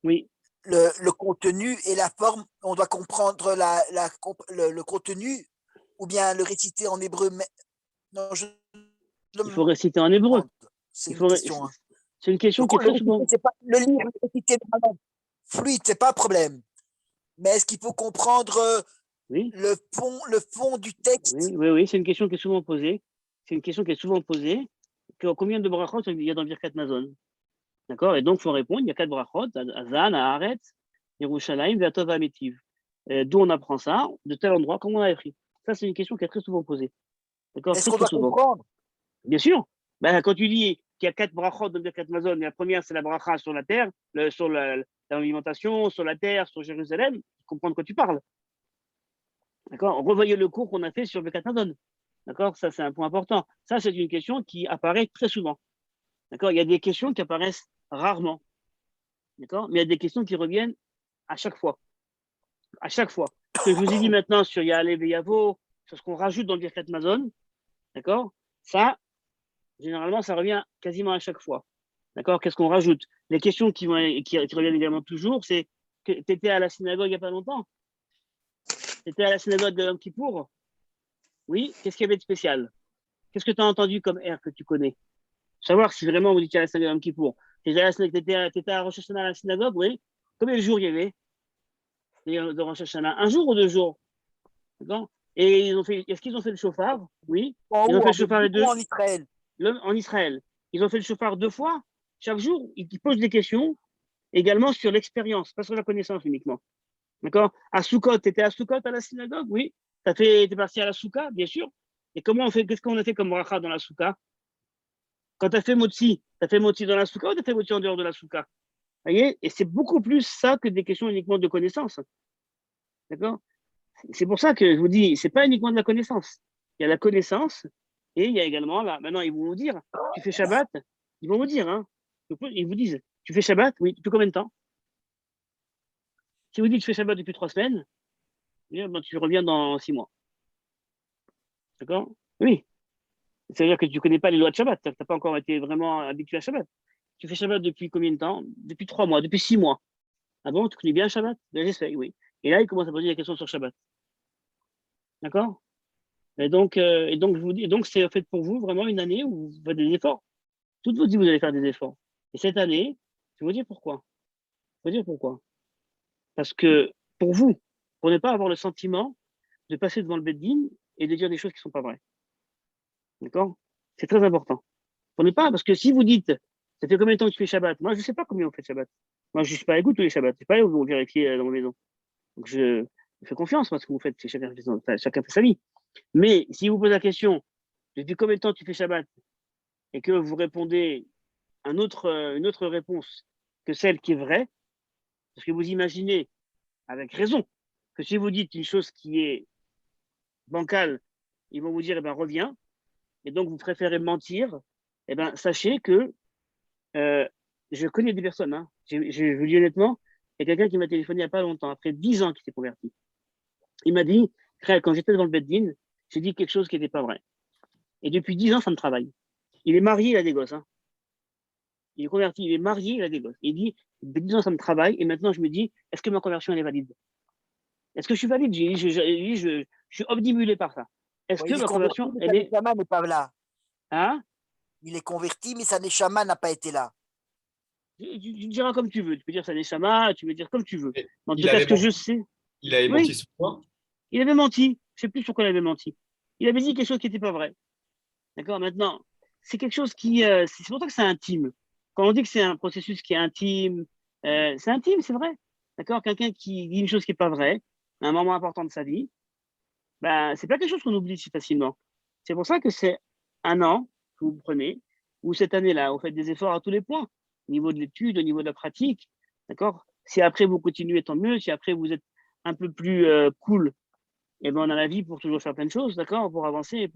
oui, le contenu et la forme, on doit comprendre le contenu ou bien le réciter en hébreu. Non, je il faut me réciter en hébreu. demande. C'est Il une faut, question. Hein. c'est une question qui est Le très réciter, souvent. c'est pas le lire, le réciter vraiment fluide, c'est pas un problème. Mais est-ce qu'il faut comprendre Oui, le fond du texte? oui, c'est une question qui est souvent posée. C'est une question qui est souvent posée. Combien de brachot il y a dans Birkat Mazon? D'accord? Et donc, il faut répondre, il y a 4 brachot, Azan, Haaretz, Yerushalayim, Ve'atov, Ametiv. D'où on apprend ça? De tel endroit, comme on a appris. Ça, c'est une question qui est très souvent posée. D'accord? Est-ce Très, qu'on très doit souvent. comprendre? Bien sûr. Ben, quand tu dis qu'il y a 4 brachot dans Birkat Mazon, et la première, c'est la bracha sur la terre, sur l'alimentation, sur la terre, sur Jérusalem, tu comprends de quoi tu parles. D'accord? Revoyez le cours qu'on a fait sur Birkat Mazon. D'accord? Ça, c'est un point important. Ça, c'est une question qui apparaît très souvent. D'accord? Il y a des questions qui apparaissent rarement. D'accord? Mais il y a des questions qui reviennent à chaque fois. À chaque fois. Ce que je vous ai dit maintenant sur Ya'aleh Ve'yavo, sur ce qu'on rajoute dans le Birkat Mazon, d'accord? Ça, généralement, ça revient quasiment à chaque fois. D'accord? Qu'est-ce qu'on rajoute? Les questions qui reviennent également toujours, c'est que tu étais à la synagogue il n'y a pas longtemps? Tu étais à la synagogue de Yom Kippour? Oui? Qu'est-ce qu'il y avait de spécial? Qu'est-ce que tu as entendu comme air que tu connais? Savoir si vraiment vous étiez à la synagogue de Yom Kippour. Tu étais à Rosh Hashanah à la synagogue, oui? Combien de jours il y avait de Rosh Hashanah? Un jour ou 2 jours? D'accord? Et est-ce qu'ils ont fait le chauffard? Oui. En Ils ont haut, fait en le chauffard les Belgique ou deux, en Israël? en Israël. Ils ont fait le chauffard 2 fois. Chaque jour, ils posent des questions également sur l'expérience, pas sur la connaissance uniquement. D'accord? À Soukot, tu étais à Soukot à la synagogue? Oui. Tu es parti à la Souka, bien sûr. Et qu'est-ce qu'on a fait comme bracha dans la Souka? Quand tu as fait Motsi dans la Souka ou tu as fait Motsi en dehors de la Souka? Vous voyez? Et c'est beaucoup plus ça que des questions uniquement de connaissance. D'accord? C'est pour ça que je vous dis, c'est pas uniquement de la connaissance. Il y a la connaissance et il y a également là. Maintenant, ils vont vous dire, tu fais Shabbat. Ils vont vous dire, hein. Ils vous disent, tu fais Shabbat? Oui. Depuis combien de temps? Si vous dites, je fais Shabbat depuis 3 semaines, ben, tu reviens dans 6 mois. D'accord? Oui. C'est-à-dire que tu ne connais pas les lois de Shabbat. Tu n'as pas encore été vraiment habitué à Shabbat. Tu fais Shabbat depuis combien de temps? Depuis 3 mois, depuis 6 mois. Ah bon, tu connais bien Shabbat? Ben, j'essaie, oui. Et là, il commence à poser des questions sur Shabbat. D'accord? Je vous dis, donc c'est fait pour vous vraiment une année où vous faites des efforts. Toutes vos vies, vous allez faire des efforts. Et cette année, je vais vous dire pourquoi. Je vais vous dire pourquoi. Parce que pour vous, pour ne pas avoir le sentiment de passer devant le Beddin et de dire des choses qui ne sont pas vraies. D'accord? C'est très important. Pour ne pas, parce que si vous dites, ça fait combien de temps que tu fais Shabbat? Moi, je ne sais pas combien on fait Shabbat. Moi, je ne suis pas à l'écoute tous les Shabbats. Je ne sais pas où vous vérifiez dans ma maison. Donc, je fais confiance parce que vous faites, chacun fait sa vie. Mais si vous posez la question, depuis combien de temps tu fais Shabbat? Et que vous répondez une autre réponse que celle qui est vraie, parce que vous imaginez, avec raison, que si vous dites une chose qui est bancale, ils vont vous dire, eh ben, reviens, et donc vous préférez mentir, eh ben, sachez que je connais des personnes, hein. Je vous dis honnêtement, il y a quelqu'un qui m'a téléphoné il n'y a pas longtemps, après 10 ans qu'il s'est converti. Il m'a dit, quand j'étais devant le Beddin, j'ai dit quelque chose qui n'était pas vrai. Et depuis 10 ans, ça me travaille. Il est marié, il a des gosses. Hein. Il est converti, il est marié, il a des gosses. Il dit, Depuis 10 ans, ça me travaille. Et maintenant, je me dis, est-ce que ma conversion, elle est valide? Est-ce que je suis valide? Je suis obnubilé par ça. Est-ce Bon, que il est ma converti, conversion, mais elle sa est. neshama n'est pas là. Hein? Il est converti, mais sa neshama n'a pas été là. Tu diras comme tu veux. Tu peux dire ça des chamas, tu peux dire comme tu veux. Et Mais en tout il cas, avait ce que je menti, sais, il avait menti oui, sur toi? il avait menti. Je ne sais plus sur quoi il avait menti. Il avait dit quelque chose qui n'était pas vrai. D'accord? Maintenant, c'est quelque chose qui. C'est pour ça que c'est intime. Quand on dit que c'est un processus qui est intime, c'est intime, c'est vrai. D'accord? Quelqu'un qui dit une chose qui n'est pas vraie, à un moment important de sa vie, ben, c'est pas quelque chose qu'on oublie si facilement. C'est pour ça que c'est un an que vous prenez, ou cette année-là, vous faites des efforts à tous les points, au niveau de l'étude, au niveau de la pratique. D'accord? Si après vous continuez, tant mieux. Si après vous êtes un peu plus cool, et ben on a la vie pour toujours faire plein de choses, d'accord? Pour avancer,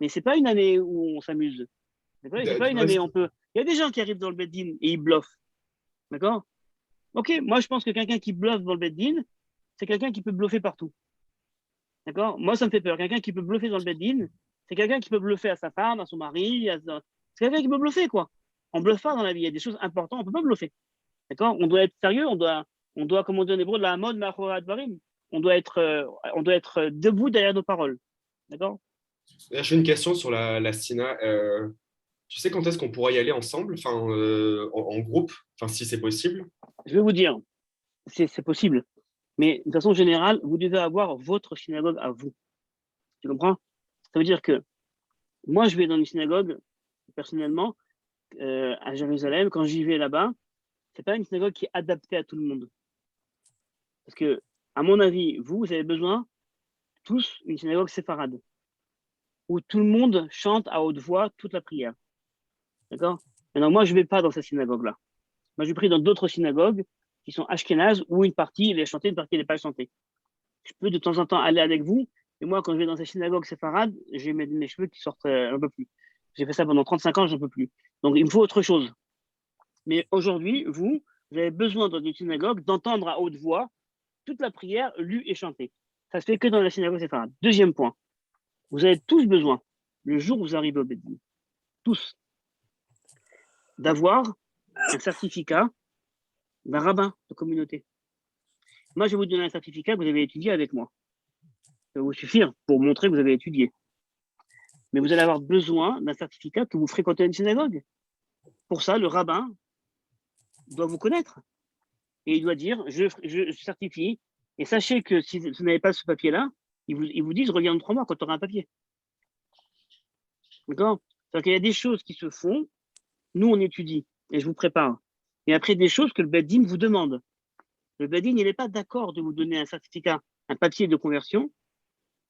mais c'est pas une année où on s'amuse. D'accord? C'est pas Tu une vois, année, on peut. Il y a des gens qui arrivent dans le bed-in et ils bluffent. D'accord? Ok, moi je pense que quelqu'un qui bluffe dans le bed-in, c'est quelqu'un qui peut bluffer partout. D'accord? Moi, ça me fait peur. Quelqu'un qui peut bluffer dans le bed-in, c'est quelqu'un qui peut bluffer à sa femme, à son mari. C'est quelqu'un qui peut bluffer, quoi. On bluffe pas dans la vie. Il y a des choses importantes, on peut pas bluffer. D'accord? On doit être sérieux, comme on dit en hébreu, la mode ma'achorei advarim. On doit être debout derrière nos paroles. D'accord? j'ai une question sur la Sina. Tu sais quand est-ce qu'on pourra y aller ensemble, enfin, en groupe, enfin, si c'est possible? Je vais vous dire, c'est possible. Mais de façon générale, vous devez avoir votre synagogue à vous. Tu comprends? Ça veut dire que moi, je vais dans une synagogue, personnellement, à Jérusalem. Quand j'y vais là-bas, c'est pas une synagogue qui est adaptée à tout le monde. Parce que, à mon avis, vous avez besoin, tous, une synagogue séfarade, où tout le monde chante à haute voix toute la prière. D'accord? Maintenant, moi, je ne vais pas dans cette synagogue-là. Moi, je prie dans d'autres synagogues qui sont ashkénazes, où une partie, elle est chantée, une partie, elle n'est pas chantée. Je peux de temps en temps aller avec vous, et moi, quand je vais dans ces synagogues séfarades, j'ai mes cheveux qui sortent un peu plus. J'ai fait ça pendant 35 ans, je ne peux plus. Donc, il me faut autre chose. Mais aujourd'hui, vous avez besoin dans une synagogue d'entendre à haute voix toute la prière lue et chantée. Ça se fait que dans la synagogue séfarade. Deuxième point, vous avez tous besoin, le jour où vous arrivez au Bédine, tous, d'avoir un certificat d'un rabbin de communauté. Moi, je vais vous donner un certificat que vous avez étudié avec moi. Ça va vous suffire pour montrer que vous avez étudié. Mais vous allez avoir besoin d'un certificat que vous fréquentez une synagogue. Pour ça, le rabbin doit vous connaître. Et il doit dire, je certifie. Et sachez que si vous n'avez pas ce papier-là, ils vous disent, reviens dans 3 mois quand tu auras un papier. D'accord? C'est-à-dire qu'il y a des choses qui se font, nous on étudie, et je vous prépare. Et après, des choses que le Beddin vous demande. Le Beddin, il n'est pas d'accord de vous donner un certificat, un papier de conversion,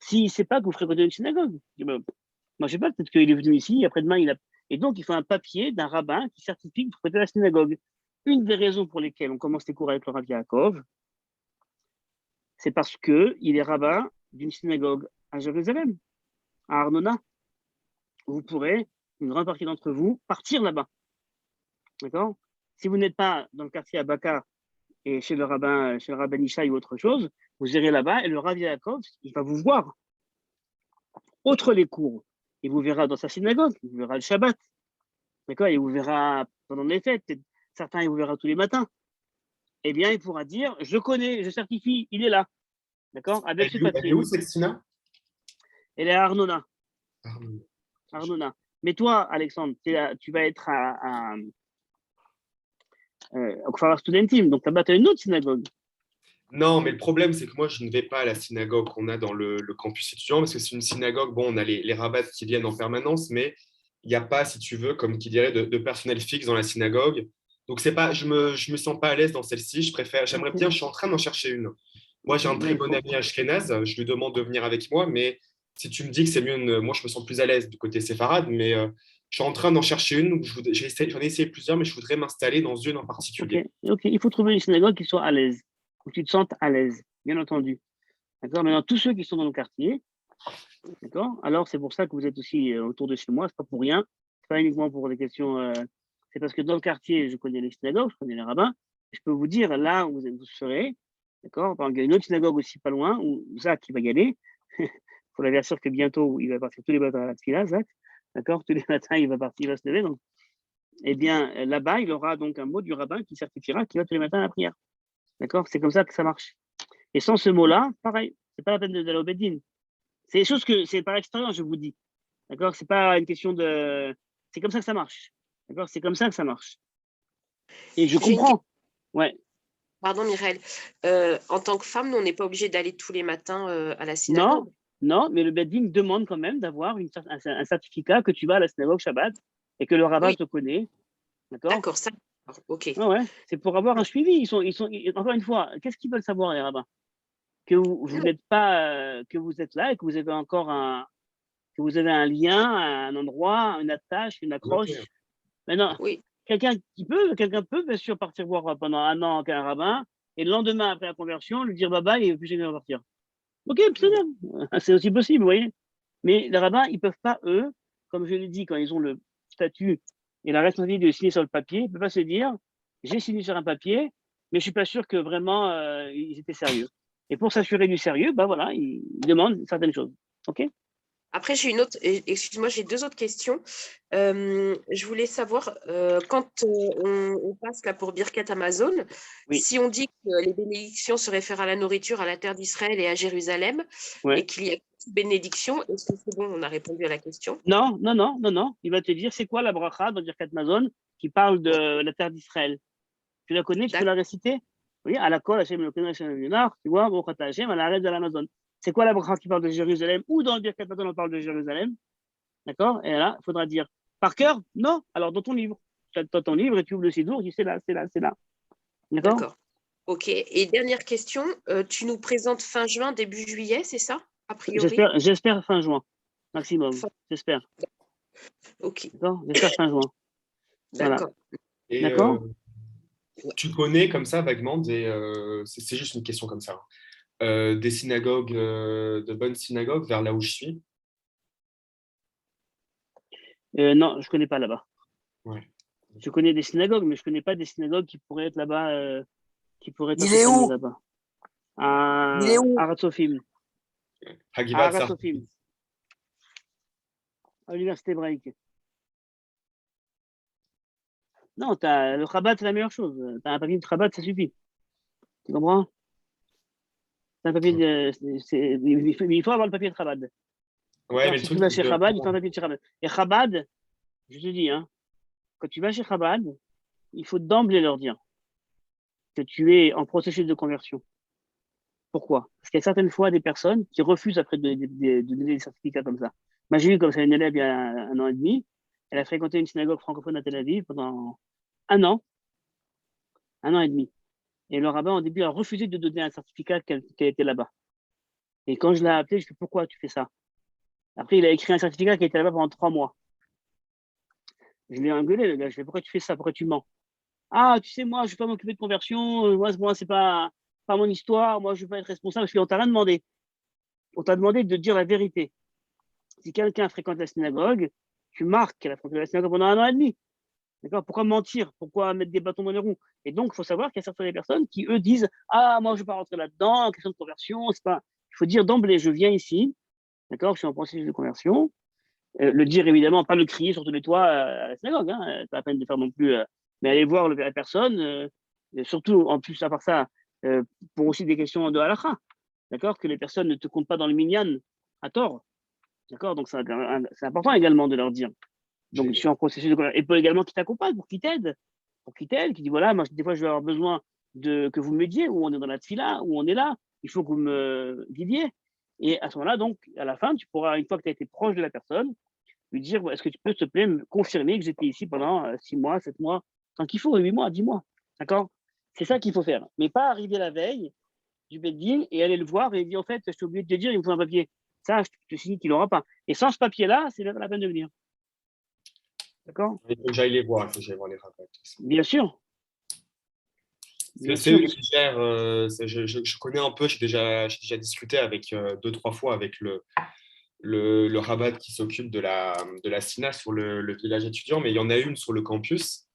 s'il ne sait pas que vous fréquentez une synagogue. Moi, je ne sais pas, peut-être qu'il est venu ici, après-demain, il a. Et donc, il faut un papier d'un rabbin qui certifie que vous fréquentez la synagogue. Une des raisons pour lesquelles on commence les cours avec le Rav Yaakov, c'est parce qu'il est rabbin d'une synagogue à Jérusalem, à Arnona. Vous pourrez, une grande partie d'entre vous, partir là-bas. D'accord? Si vous n'êtes pas dans le quartier à Baka et chez le rabbin Ishaï ou autre chose, vous irez là-bas et le Rav Yaakov, il va vous voir. Autre les cours, il vous verra dans sa synagogue, il vous verra le Shabbat. D'accord? Il vous verra pendant les fêtes. Certains, il vous verra tous les matins. Eh bien, il pourra dire, je connais, je certifie, il est là. D'accord? Avec ce Elle est papier. où cette Sina? Elle est à Arnona. Arnaud. Arnona. Mais toi, Alexandre, tu vas être au Kfar Studentim, donc là-bas, tu as une autre synagogue. Non, mais le problème, c'est que moi, je ne vais pas à la synagogue qu'on a dans le campus étudiant, parce que c'est une synagogue, bon, on a les rabbins qui viennent en permanence, mais il n'y a pas, si tu veux, comme qui dirait, de personnel fixe dans la synagogue. Donc, c'est pas, je me sens pas à l'aise dans celle-ci. J'aimerais bien, je suis en train d'en chercher une. Moi, j'ai un très bon ami ashkénaze, je lui demande de venir avec moi, mais si tu me dis que c'est mieux, moi, je me sens plus à l'aise du côté séfarade, mais je suis en train d'en chercher une. J'en ai essayé plusieurs, mais je voudrais m'installer dans une en particulier. Ok, il faut trouver une synagogue qui soit à l'aise, où tu te sentes à l'aise, bien entendu. D'accord? Maintenant, tous ceux qui sont dans le quartier, d'accord? Alors, c'est pour ça que vous êtes aussi autour de chez moi, c'est pas pour rien, c'est pas uniquement pour des questions. C'est parce que dans le quartier, je connais les synagogues, je connais les rabbins, je peux vous dire là où vous serez, d'accord? Par exemple, il y a une autre synagogue aussi pas loin, où Zach, il va y aller. Il faut la sûr que bientôt, il va partir tous les matins à la tefila, Zach. D'accord? Tous les matins, il va se lever. Donc, eh bien, là-bas, il aura donc un mot du rabbin qui certifiera qu'il va tous les matins à la prière. D'accord? C'est comme ça que ça marche. Et sans ce mot-là, pareil, c'est pas la peine d'aller au Beddin. C'est des choses que c'est par expérience, je vous dis. D'accord? C'est pas une question de. C'est comme ça que ça marche. D'accord? C'est comme ça que ça marche. Et je J'ai une comprends. Ouais. Pardon, Mireille. En tant que femme, nous, on n'est pas obligé d'aller tous les matins à la Non, synagogue. non, mais le Beddin demande quand même d'avoir un certificat que tu vas à la synagogue Shabbat et que le rabbin Oui. te connaît. D'accord? D'accord, ça. Ok. Ouais. C'est pour avoir un suivi. Encore une fois, qu'est-ce qu'ils veulent savoir, les rabbins? Que vous n'êtes pas, que vous êtes là et que vous avez encore que vous avez un lien, un endroit, une attache, une accroche. Maintenant, Oui. quelqu'un peut bien sûr partir voir pendant un an avec un rabbin et le lendemain après la conversion lui dire bye bye et plus jamais repartir. Ok, c'est aussi possible, vous voyez. Mais les rabbins, ils peuvent pas, eux, comme je l'ai dit, quand ils ont le statut et la responsabilité de signer sur le papier, ils ne peuvent pas se dire j'ai signé sur un papier, mais je suis pas sûr que vraiment ils étaient sérieux. Et pour s'assurer du sérieux, bah voilà, ils demandent certaines choses. Ok? Après, j'ai excuse-moi, j'ai deux autres questions. Je voulais savoir, quand on passe là pour Birkat Amazon, Oui. si on dit que les bénédictions se réfèrent à la nourriture, à la terre d'Israël et à Jérusalem, Ouais. et qu'il y a une bénédiction, est-ce que c'est bon? On a répondu à la question. Non. Il va te dire c'est quoi la bracha dans Birkat Mazon qui parle de la terre d'Israël. Tu la connais, tu peux la réciter? Oui, à la kol, Hachem Elokeinu Hachem Elokeinu, tu vois, Baruch Ata Hachem, à l'arrêt de l'Amazon. C'est quoi la bracha qui parle de Jérusalem ou dans le Birkat Mazon on parle de Jérusalem? D'accord? Et là, il faudra dire par cœur? Non. Alors dans ton livre. Tu as ton livre et tu ouvres le sidour, tu dis c'est là. D'accord? D'accord. Ok. Et dernière question, tu nous présentes fin juin, début juillet, c'est ça, a priori? J'espère fin juin, maximum. J'espère. Ok. D'accord? J'espère fin juin. Voilà. D'accord. Et D'accord? tu connais comme ça vaguement c'est juste une question comme ça, des synagogues, de bonnes synagogues vers là où je suis? Non, je connais pas là-bas. Ouais. Je connais des synagogues, mais je connais pas des synagogues qui pourraient être là-bas, qui pourraient être Il est totalement où? là-bas. Il est où? À Ratzofim. Hagivat À Ratzofim. À l'université hébraïque. Non, le Chabad, c'est la meilleure chose. Tu as un papier de Chabad, ça suffit. Tu comprends? T'as un papier il faut avoir le papier de Chabad. Ouais, mais le Si truc, tu vas c'est chez que Chabad, il faut un papier de Chabad. Et Chabad, je te dis, hein, quand tu vas chez Chabad, il faut d'emblée leur dire que tu es en processus de conversion. Pourquoi? Parce qu'il y a certaines fois des personnes qui refusent après de donner des certificats comme ça. Moi, j'ai eu comme ça une élève il y a un an et demi. Elle a fréquenté une synagogue francophone à Tel Aviv pendant un an, un an et demi. Et le rabbin, au début, a refusé de donner un certificat qu'elle était là-bas. Et quand je l'ai appelé, je lui ai dit pourquoi tu fais ça? Après, il a écrit un certificat qui était là-bas pendant 3 mois. Je l'ai engueulé, le gars. Je lui ai dit pourquoi tu fais ça? Pourquoi tu mens? Ah, tu sais, moi, je ne vais pas m'occuper de conversion. Moi, c'est pas mon histoire. Moi, je ne vais pas être responsable. Parce qu'on t'a rien demandé. On t'a demandé de dire la vérité. Si quelqu'un fréquente la synagogue, tu marques qu'elle a fréquenté la synagogue pendant un an et demi. D'accord? Pourquoi mentir? Pourquoi mettre des bâtons dans les roues? Et donc, il faut savoir qu'il y a certaines personnes qui, eux, disent ah, moi, je ne vais pas rentrer là-dedans, question de conversion. C'est pas... Il faut dire d'emblée je viens ici. D'accord? Je suis en processus de conversion. Le dire évidemment, pas le crier sur tous les toits à la synagogue, hein, pas la peine de faire non plus, mais aller voir la personne, surtout en plus à part ça, pour aussi des questions de halakha, d'accord, que les personnes ne te comptent pas dans le minyan à tort, d'accord, donc c'est important également de leur dire. Donc je suis en processus de conversion, et pour également qui t'accompagne, pour qui t'aide, qui dit voilà, moi des fois je vais avoir besoin que vous m'aidiez, ou on est dans la tfila, ou on est là, il faut que vous me guidiez. Et à ce moment-là, donc, à la fin, tu pourras, une fois que tu as été proche de la personne, lui dire est-ce que tu peux, s'il te plaît, me confirmer que j'étais ici pendant 6 mois, 7 mois, tant qu'il faut, 8 mois, 10 mois. D'accord? C'est ça qu'il faut faire. Mais pas arriver la veille du Beddin et aller le voir et dire en fait, je t'ai oublié de te dire, il me faut un papier. Ça, je te signe qu'il n'aura pas. Et sans ce papier-là, c'est pas la peine de venir. D'accord? Il faut que j'aille les voir, il faut que j'aille voir les rabbins. Bien sûr. C'est eux qui gèrent, je connais un peu, j'ai déjà discuté avec 2-3 fois avec le rabbin qui s'occupe de la SINA sur le village étudiant, mais il y en a une sur le campus.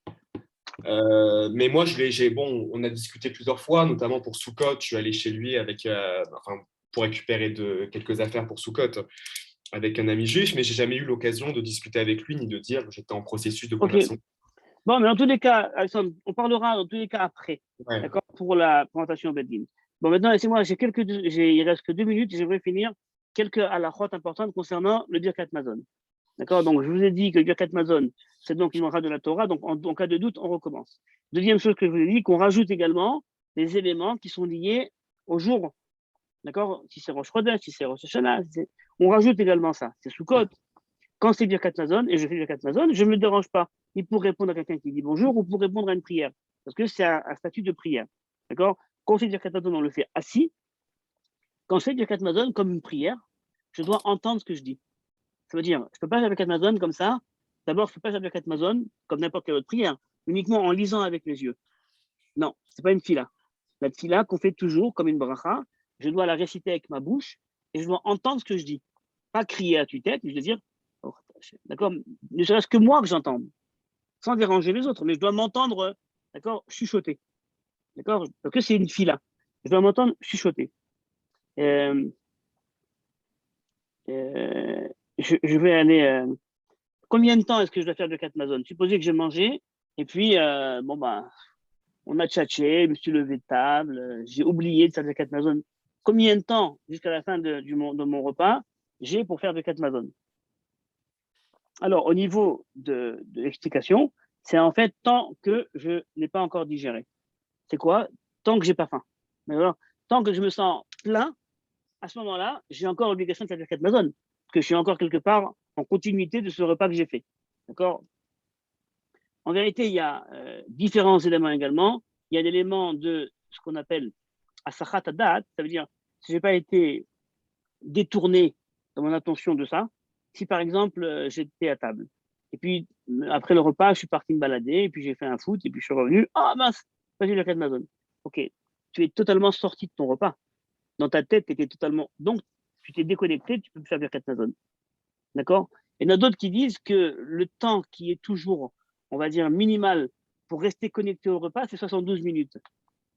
Mais moi, on a discuté plusieurs fois, notamment pour Soukot. Je suis allé chez lui pour récupérer quelques affaires pour Soukot avec un ami juif, mais j'ai jamais eu l'occasion de discuter avec lui ni de dire que j'étais en processus de conversion. Bon, mais en tous les cas, Alexandre, on parlera dans tous les cas après, Ouais. d'accord, pour la présentation au Beddin. Bon, maintenant, laissez-moi, il reste que 2 minutes et j'aimerais finir quelques halakhot importantes concernant le Birkat Mazon. D'accord, donc je vous ai dit que le Birkat Mazon, c'est donc une bracha de la Torah, donc en cas de doute, on recommence. Deuxième chose que je vous ai dit, qu'on rajoute également des éléments qui sont liés au jour. D'accord, si c'est Rosh Chodesh, si c'est Rosh Hashanah, on rajoute également ça. C'est Sukkot. Quand c'est Birkat Mazon, et je fais Birkat Mazon, je ne me dérange pas, ni pour répondre à quelqu'un qui dit bonjour ou pour répondre à une prière, parce que c'est un statut de prière. D'accord. Quand on fait Birkat Mazon, on le fait assis. Quand je fais Birkat Mazon comme une prière, je dois entendre ce que je dis. Ça veut dire, je ne peux pas faire Birkat Mazon comme ça. D'abord, je ne peux pas faire Birkat Mazon comme n'importe quelle autre prière, uniquement en lisant avec les yeux. Non, ce n'est pas une fila. La fila qu'on fait toujours comme une bracha, je dois la réciter avec ma bouche et je dois entendre ce que je dis. Pas crier à tue-tête, mais je dois dire, oh, d'accord, ne serait-ce que moi que j'entende, sans déranger les autres, mais je dois m'entendre, d'accord, chuchoter. D'accord, parce que c'est une fila. Je dois m'entendre chuchoter. Euh, je vais aller. Combien de temps est-ce que je dois faire de Katmazon? Supposez que j'ai mangé, et puis, bon, bah, on a tchatché, je me suis levé de table, j'ai oublié de faire de Katmazon. Combien de temps, jusqu'à la fin de mon repas, j'ai pour faire de Katmazon? Alors, au niveau de l'explication, c'est en fait tant que je n'ai pas encore digéré. C'est quoi? Tant que j'ai pas faim. Alors, tant que je me sens plein, à ce moment-là, j'ai encore l'obligation de faire de Katmazon, parce que je suis encore quelque part en continuité de ce repas que j'ai fait. D'accord? En vérité, il y a différents éléments également. Il y a l'élément de ce qu'on appelle asachat adat, ça veut dire si je n'ai pas été détourné dans mon attention de ça, si par exemple j'étais à table, et puis après le repas, je suis parti me balader, et puis j'ai fait un foot, et puis je suis revenu, ah mince, j'ai le Katmazon. Ok, tu es totalement sorti de ton repas. Dans ta tête, tu étais totalement. Donc, tu t'es déconnecté, tu peux plus faire Birkat Mazon. D'accord. Et il y en a d'autres qui disent que le temps qui est toujours, on va dire, minimal pour rester connecté au repas, c'est 72 minutes.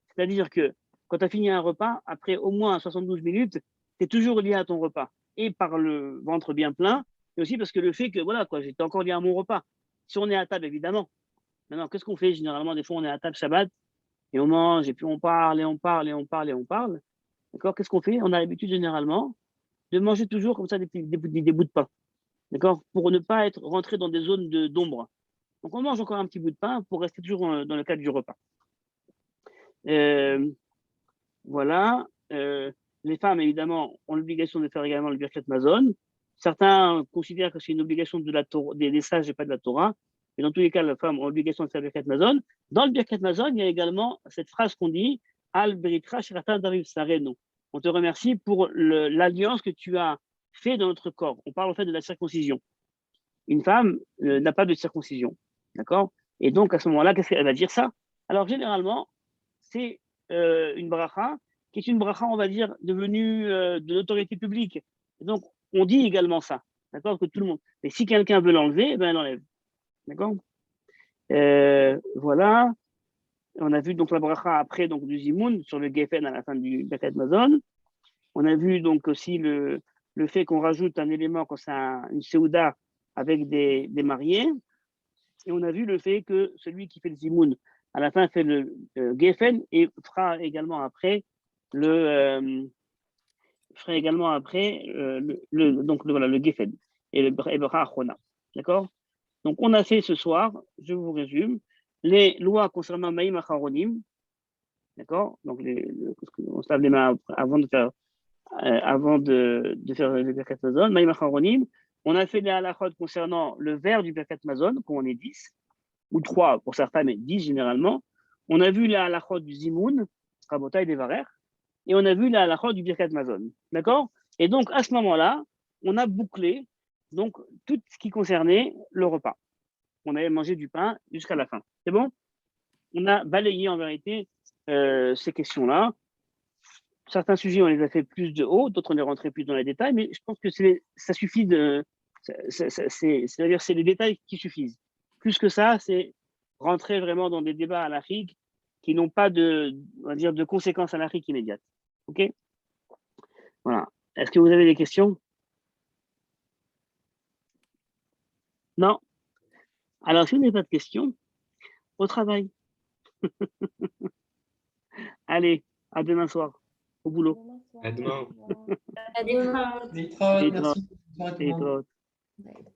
C'est-à-dire que quand tu as fini un repas, après au moins 72 minutes, tu es toujours lié à ton repas. Et par le ventre bien plein, et aussi parce que le fait que, voilà, quoi, j'étais encore lié à mon repas. Si on est à table, évidemment. Maintenant, qu'est-ce qu'on fait généralement? Des fois, on est à table Shabbat, et on mange, et puis on parle, et on parle, et on parle, et on parle. D'accord. Qu'est-ce qu'on fait? On a l'habitude généralement de manger toujours comme ça des bouts de pain. D'accord. Pour ne pas être rentré dans des zones d'ombre. Donc, on mange encore un petit bout de pain pour rester toujours dans le cadre du repas. Voilà. Les femmes, évidemment, ont l'obligation de faire également le Birkat Mazon. Certains considèrent que c'est une obligation de la Torah, des sages et pas de la Torah. Mais dans tous les cas, les femmes ont l'obligation de faire le Birkat Mazon. Dans le Birkat Mazon, il y a également cette phrase qu'on dit Al Beritra Shirata Dariv Sareno. On te remercie pour l'alliance que tu as fait dans notre corps. On parle en fait de la circoncision. Une femme n'a pas de circoncision. D'accord. Et donc, à ce moment-là, qu'est-ce qu'elle va dire ça? Alors, généralement, c'est une bracha qui est une bracha, on va dire, devenue de l'autorité publique. Et donc, on dit également ça. D'accord. Que tout le monde. Mais si quelqu'un veut l'enlever, ben, elle l'enlève. D'accord. Voilà. On a vu donc la bracha après donc, du Zimoun sur le Geffen à la fin du Birkat Mazon. On a vu donc aussi le fait qu'on rajoute un élément quand c'est une Seouda avec des mariés. Et on a vu le fait que celui qui fait le Zimoun, à la fin, fait le Geffen et fera également après le Geffen et le Bracha Achona. D'accord. Donc, on a fait ce soir, je vous résume, les lois concernant Maïm Acharonim. D'accord. Donc, on se lave les mains avant de faire le Birkat Mazon, Maïm Acharonim. On a fait les halachot concernant le verre du Birkat Mazon, comme on est 10, ou 3 pour certains, mais 10 généralement. On a vu les halachot du Zimoun, Rabotai des Varer, et on a vu les halachot du Birkat Mazon. D'accord. Et donc, à ce moment-là, on a bouclé donc, tout ce qui concernait le repas. On avait mangé du pain jusqu'à la fin. C'est bon? On a balayé en vérité ces questions-là. Certains sujets, on les a fait plus de haut, d'autres on est rentré plus dans les détails, mais je pense que ça suffit c'est-à-dire c'est les détails qui suffisent. Plus que ça, c'est rentrer vraiment dans des débats à l'Afrique qui n'ont pas on va dire, de conséquences à l'Afrique immédiates. OK? Voilà. Est-ce que vous avez des questions? Non? Alors, si vous n'avez pas de questions, au travail. Allez, à demain soir, au boulot. À demain. À demain. להתראות, להתראות. merci. Bonne soirée tout le monde. להתראות. Bye.